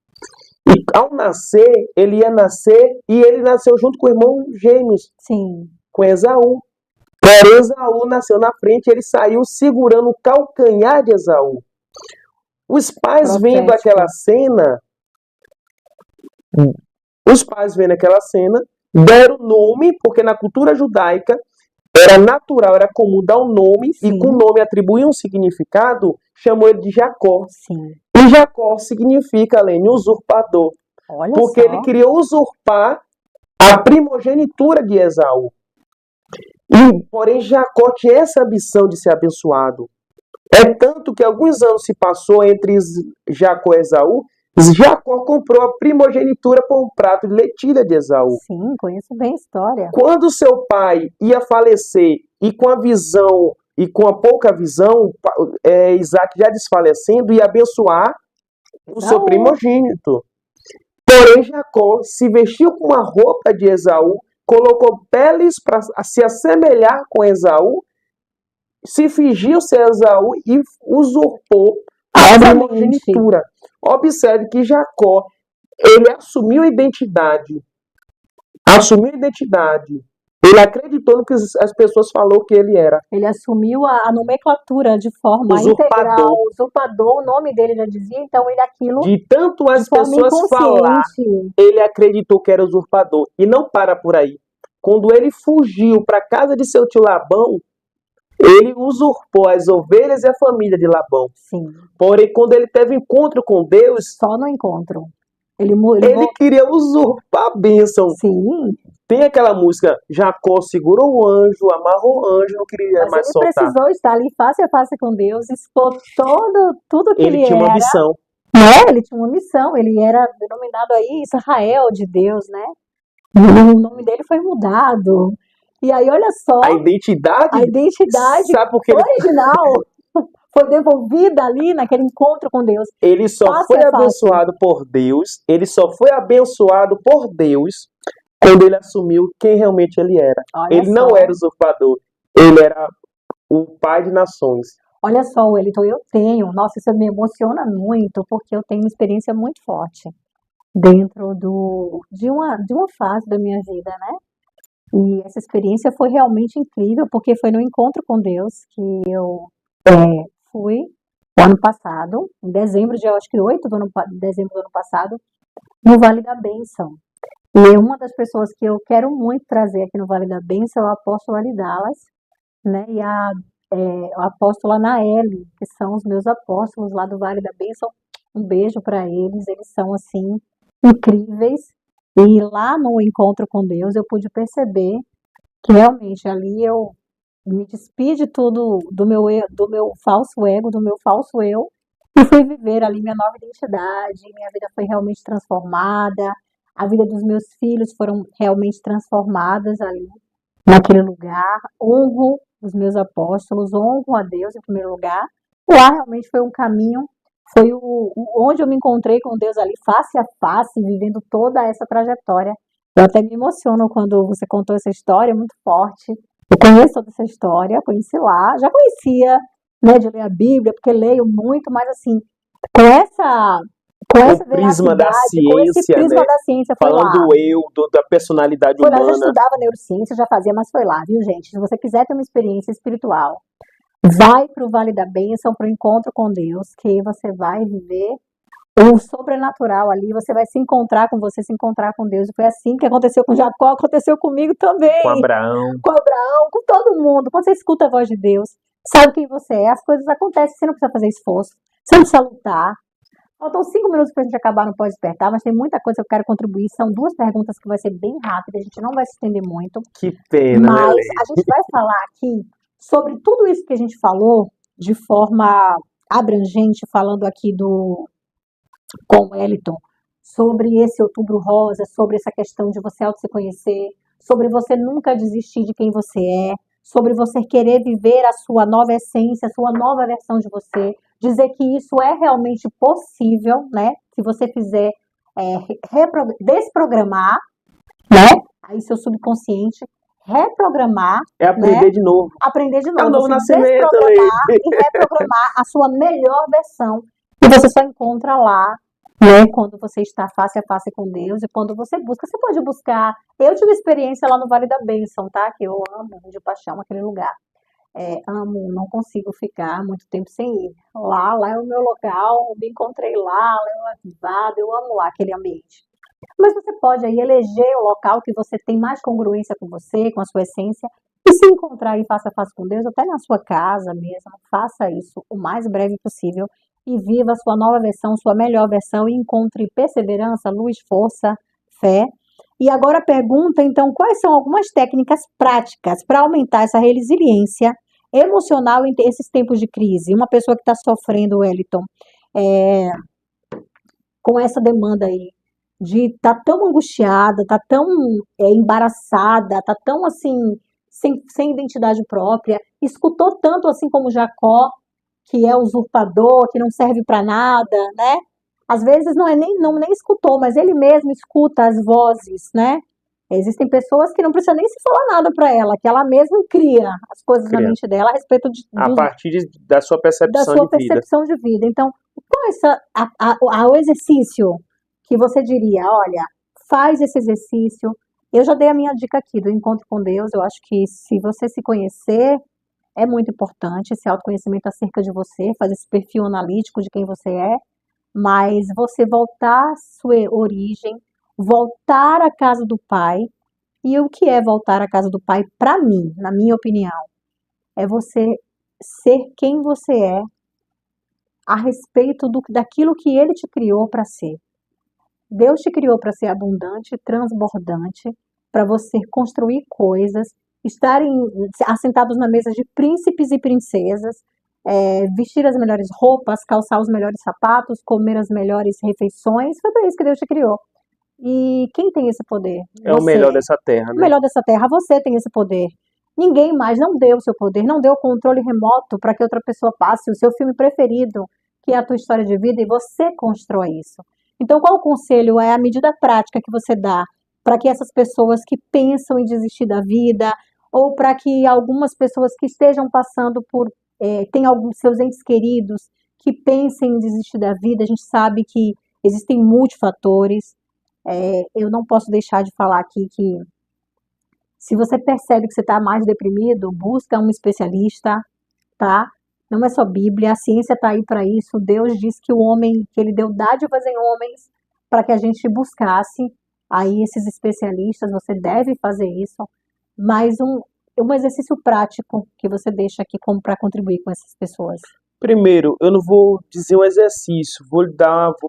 E ao nascer, ele ia nascer e ele nasceu junto com o irmão gêmeos, Sim. com Esaú. Porém, Esaú nasceu na frente, ele saiu segurando o calcanhar de Esaú. Os pais vendo aquela cena, deram nome, porque na cultura judaica era natural, era comum dar um nome, Sim. e com o nome atribuir um significado, chamou ele de Jacó. Sim. E Jacó significa, Lene, usurpador. Olha porque só. ele queria usurpar a primogenitura de Esaú. E, porém, Jacó tinha essa ambição de ser abençoado. É tanto que alguns anos se passou entre Jacó e Esaú, Jacó comprou a primogenitura por um prato de lentilha de Esaú. Sim, conheço bem a história. Quando seu pai ia falecer e com a visão e com a pouca visão, Isaac já desfalecendo, ia abençoar o seu primogênito. Porém, Jacó se vestiu com uma roupa de Esaú, colocou peles para se assemelhar com Esaú, se fingiu ser Esaú e usurpou a primogenitura. Observe que Jacó, ele assumiu a identidade. Ele acreditou no que as pessoas falaram que ele era. Ele assumiu a nomenclatura de forma integral. Usurpador, o nome dele já dizia, então ele aquilo... De tanto as pessoas falar, ele acreditou que era usurpador. E não para por aí. Quando ele fugiu para a casa de seu tio Labão, ele usurpou as ovelhas e a família de Labão. Sim. Porém, quando ele teve encontro com Deus... Só no encontro. Ele queria usurpar a bênção. Sim. Tem aquela música, Jacó segurou o anjo, amarrou o anjo, não queria mais soltar. Ele precisou estar ali face a face com Deus, expor tudo que ele era. Ele tinha uma missão. Ele tinha uma missão, ele era denominado aí Israel de Deus, né? O nome dele foi mudado. E aí, olha só. A identidade sabe por que original foi devolvida ali naquele encontro com Deus. Ele só foi abençoado por Deus. Ele só foi abençoado por Deus quando ele assumiu quem realmente ele era. Ele não era usurpador. Ele era o pai de nações. Olha só, Wellington, nossa, isso me emociona muito, porque eu tenho uma experiência muito forte dentro de uma fase da minha vida, né? E essa experiência foi realmente incrível, porque foi no encontro com Deus que eu fui o ano passado, em dezembro, acho que 8 de dezembro do ano passado, no Vale da Bênção. E uma das pessoas que eu quero muito trazer aqui no Vale da Bênção é o apóstolo Ali Dallas, né? E a apóstola Naeli, que são os meus apóstolos lá do Vale da Bênção. Um beijo para eles são assim incríveis. E lá no encontro com Deus eu pude perceber que realmente ali eu me despi de tudo do meu falso ego, do meu falso eu, e fui viver ali minha nova identidade. Minha vida foi realmente transformada. A vida dos meus filhos foram realmente transformadas ali, naquele lugar. Honro os meus apóstolos, honro a Deus em primeiro lugar. Lá realmente foi um caminho, foi onde eu me encontrei com Deus ali, face a face, vivendo toda essa trajetória. Eu até me emociono quando você contou essa história, muito forte. Eu conheço toda essa história, conheci lá, já conhecia, né, de ler a Bíblia, porque leio muito, mas assim, com essa prisma da ciência, com esse prisma, né, da ciência, foi falando lá. do eu, da personalidade humana. Eu já estudava neurociência, já fazia, mas foi lá, viu, gente? Se você quiser ter uma experiência espiritual, vai para o Vale da Bênção, para o encontro com Deus, que você vai viver o sobrenatural ali, você vai se encontrar com Deus. E foi assim que aconteceu com Jacó, aconteceu comigo também. Com Abraão, com todo mundo. Quando você escuta a voz de Deus, sabe quem você é, as coisas acontecem, você não precisa fazer esforço, você não precisa lutar. Faltam 5 minutos para a gente acabar no pós-despertar, mas tem muita coisa que eu quero contribuir. São 2 perguntas que vai ser bem rápidas, a gente não vai se estender muito. Que pena, mas né, a gente vai falar aqui sobre tudo isso que a gente falou de forma abrangente, falando aqui com o Wellington, sobre esse Outubro Rosa, sobre essa questão de você se conhecer, sobre você nunca desistir de quem você é, sobre você querer viver a sua nova essência, a sua nova versão de você, dizer que isso é realmente possível, né? Se você fizer desprogramar né? Aí seu subconsciente reprogramar, É aprender né? de novo. Aprender de É o novo, novo você nascimento, desprogramar Leide. e reprogramar a sua melhor versão. E você só encontra lá, né? Quando você está face a face com Deus e quando você busca. Você pode buscar. Eu tive experiência lá no Vale da Bênção, tá? Que eu amo de paixão aquele lugar. Amo, não consigo ficar muito tempo sem ir. Lá é o meu local, me encontrei lá é avivada, eu amo lá aquele ambiente. Mas você pode aí eleger o local que você tem mais congruência com você, com a sua essência, e se encontrar aí face a face com Deus, até na sua casa mesmo, faça isso o mais breve possível e viva a sua nova versão, sua melhor versão, e encontre perseverança, luz, força, fé. E agora a pergunta, então, quais são algumas técnicas práticas para aumentar essa resiliência emocional em esses tempos de crise? Uma pessoa que está sofrendo, Wellington, é, com essa demanda aí, de estar tão angustiada, tá tão embaraçada, tá tão assim, sem identidade própria, escutou tanto assim como Jacó, que é usurpador, que não serve para nada, né? Às vezes não é nem escutou, mas ele mesmo escuta as vozes, né? Existem pessoas que não precisa nem se falar nada para ela, que ela mesma cria as coisas na Cria. mente dela a respeito A partir da sua da percepção sua de vida. percepção de vida. Então, qual é o exercício que você diria, olha, faz esse exercício. Eu já dei a minha dica aqui do encontro com Deus. Eu acho que se você se conhecer, é muito importante esse autoconhecimento acerca de você, fazer esse perfil analítico de quem você é, mas você voltar à sua origem, voltar à casa do Pai. E o que é voltar à casa do Pai para mim, na minha opinião? É você ser quem você é a respeito daquilo que Ele te criou para ser. Deus te criou para ser abundante, transbordante, para você construir coisas, estarem assentados na mesa de príncipes e princesas, vestir as melhores roupas, calçar os melhores sapatos, comer as melhores refeições. Foi para isso que Deus te criou. E quem tem esse poder? É o melhor dessa terra, O né? melhor dessa terra, você tem esse poder. Ninguém mais não deu o seu poder, não deu o controle remoto para que outra pessoa passe o seu filme preferido, que é a tua história de vida, e você constrói isso. Então, qual o conselho é a medida prática que você dá para que essas pessoas que pensam em desistir da vida, ou para que algumas pessoas que estejam passando por, tem alguns seus entes queridos que pensem em desistir da vida? A gente sabe que existem multifatores. Eu não posso deixar de falar aqui que se você percebe que você está mais deprimido, busca um especialista, tá? Não é só Bíblia, a ciência está aí para isso. Deus diz que o homem, que ele deu dádivas em homens para que a gente buscasse aí esses especialistas. Você deve fazer isso, mas um exercício prático que você deixa aqui como para contribuir com essas pessoas. Primeiro, eu não vou dizer um exercício, vou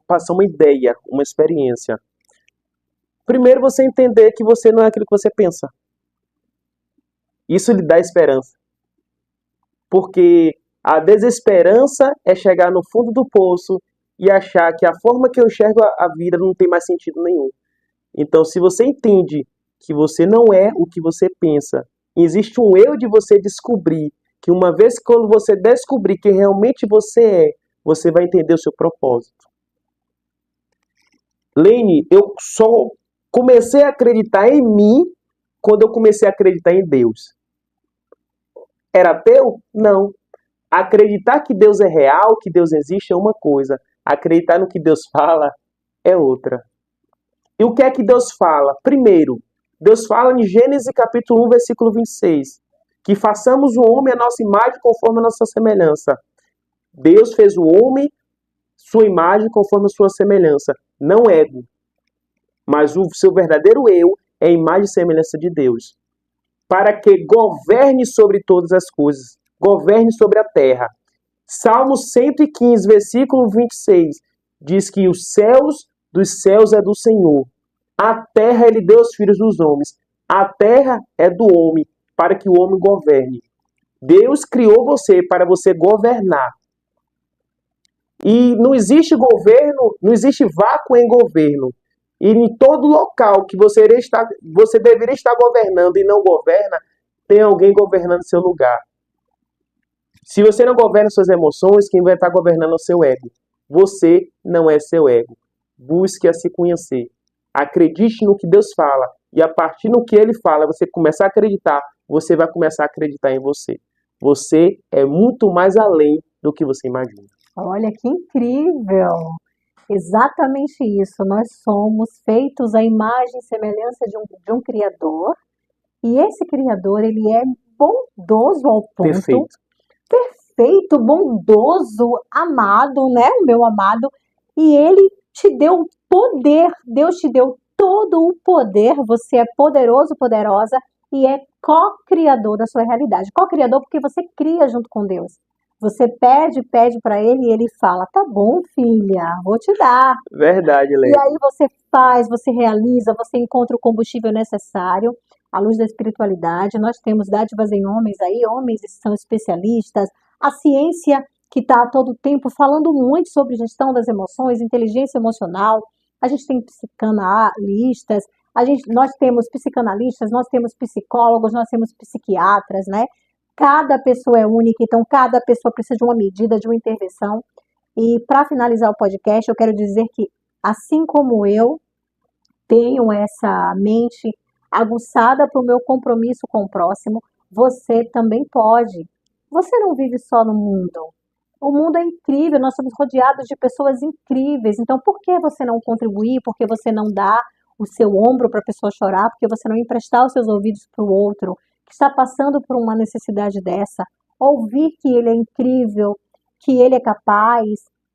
passar uma ideia, uma experiência. Primeiro, você entender que você não é aquilo que você pensa. Isso lhe dá esperança. Porque a desesperança é chegar no fundo do poço e achar que a forma que eu enxergo a vida não tem mais sentido nenhum. Então, se você entende que você não é o que você pensa, existe um eu de você descobrir que uma vez que quando você descobrir quem realmente você é, você vai entender o seu propósito. Lene, eu só comecei a acreditar em mim quando eu comecei a acreditar em Deus. Era ateu? Não. Acreditar que Deus é real, que Deus existe é uma coisa. Acreditar no que Deus fala é outra. E o que é que Deus fala? Primeiro, Deus fala em Gênesis capítulo 1, versículo 26, que façamos o homem a nossa imagem conforme a nossa semelhança. Deus fez o homem, sua imagem conforme a sua semelhança. Não ego. Mas o seu verdadeiro eu é a imagem e semelhança de Deus. Para que governe sobre todas as coisas, governe sobre a terra. Salmo 115, versículo 26, diz que os céus dos céus é do Senhor. A terra ele deu aos filhos dos homens. A terra é do homem, para que o homem governe. Deus criou você para você governar. E não existe governo, não existe vácuo em governo. E em todo local que você deveria estar governando e não governa, tem alguém governando seu lugar. Se você não governa suas emoções, quem vai estar governando é o seu ego. Você não é seu ego. Busque a se conhecer. Acredite no que Deus fala. E a partir do que ele fala, você começar a acreditar, você vai começar a acreditar em você. Você é muito mais além do que você imagina. Olha que incrível! Exatamente isso. Nós somos feitos à imagem e semelhança de um Criador, e esse Criador, ele é bondoso ao ponto, Perfeito. perfeito, bondoso, amado, né? O meu amado, e ele te deu poder, Deus te deu todo o poder, você é poderoso, poderosa, e é co-criador da sua realidade. Co-criador porque você cria junto com Deus. Você pede para ele e ele fala: tá bom, filha, vou te dar. Verdade, E Lene. aí você faz, você realiza, você encontra o combustível necessário, à luz da espiritualidade. Nós temos dádivas em homens aí, homens que são especialistas. A ciência que está a todo tempo falando muito sobre gestão das emoções, inteligência emocional. A gente tem psicanalistas, nós temos psicanalistas, nós temos psicólogos, nós temos psiquiatras, né? Cada pessoa é única, então cada pessoa precisa de uma medida, de uma intervenção. E para finalizar o podcast, eu quero dizer que, assim como eu tenho essa mente aguçada para o meu compromisso com o próximo, você também pode. Você não vive só no mundo. O mundo é incrível, nós somos rodeados de pessoas incríveis. Então, por que você não contribuir? Por que você não dá o seu ombro para a pessoa chorar? Por que você não emprestar os seus ouvidos para o outro que está passando por uma necessidade dessa? Ouvir que ele é incrível, que ele é capaz,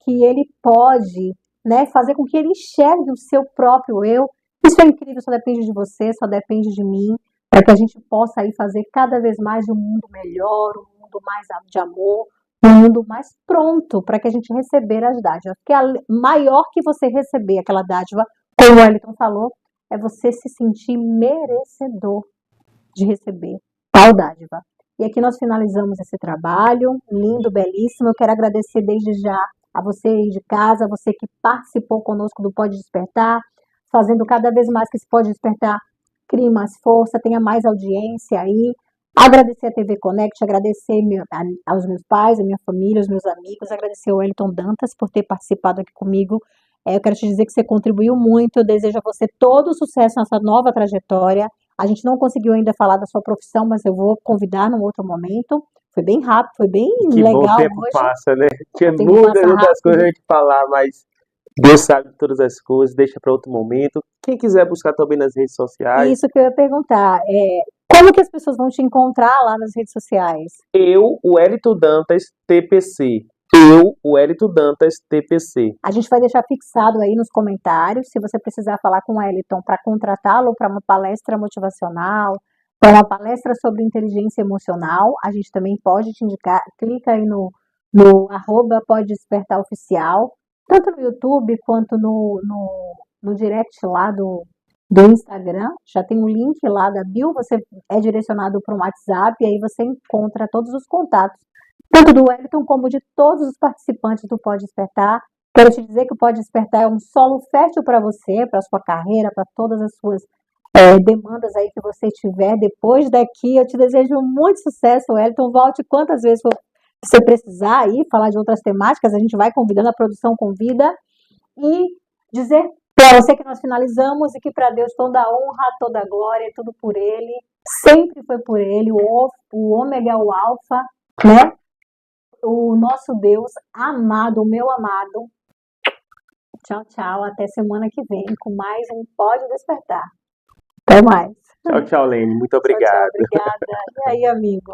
que ele pode, né, fazer com que ele enxergue o seu próprio eu. Isso é incrível, só depende de você, só depende de mim, para que a gente possa aí fazer cada vez mais um mundo melhor, um mundo mais de amor, um mundo mais pronto para que a gente receber as dádivas. Porque maior que você receber aquela dádiva, como o Wellington falou, é você se sentir merecedor de receber tal dádiva. E aqui nós finalizamos esse trabalho, lindo, belíssimo. Eu quero agradecer desde já a você aí de casa, a você que participou conosco do Pode Despertar, fazendo cada vez mais que esse Pode Despertar crie mais força, tenha mais audiência aí. Agradecer a TV Connect, agradecer aos meus pais, a minha família, aos meus amigos, agradecer ao Wellington Dantas por ter participado aqui comigo. Eu quero te dizer que você contribuiu muito, eu desejo a você todo o sucesso nessa nova trajetória. A gente não conseguiu ainda falar da sua profissão, mas eu vou convidar num outro momento. Foi bem rápido, foi bem Que bom, o legal tempo hoje. passa, né? Tinha O tempo muitas passa outras coisas a rápido. gente falar, mas Deus sabe de todas as coisas, deixa para outro momento. Quem quiser buscar também nas redes sociais, Isso que eu ia perguntar. Como que as pessoas vão te encontrar lá nas redes sociais? eu, o Wellington Dantas, TPC. O Wellington Dantas, TPC. A gente vai deixar fixado aí nos comentários, se você precisar falar com o Wellington para contratá-lo para uma palestra motivacional, para uma palestra sobre inteligência emocional, a gente também pode te indicar, clica aí no arroba Pode Despertar Oficial, tanto no YouTube quanto no direct lá do Instagram, já tem um link lá da bio, você é direcionado para um WhatsApp e aí você encontra todos os contatos, tanto do Wellington como de todos os participantes do Pode Despertar. Quero te dizer que o Pode Despertar é um solo fértil para você, para a sua carreira, para todas as suas demandas aí que você tiver. Depois daqui, eu te desejo muito sucesso, Wellington. Volte quantas vezes você precisar aí, falar de outras temáticas, a gente vai convidando, a produção convida. E dizer para você que nós finalizamos e que para Deus toda a honra, toda a glória, tudo por Ele. Sempre foi por Ele, o ômega, o alfa, né? O nosso Deus amado, o meu amado. Tchau, tchau. Até semana que vem com mais um Pode Despertar. Até mais. Tchau, tchau, Lene. Muito Tchau, tchau. obrigado. Obrigada. E aí, amigo?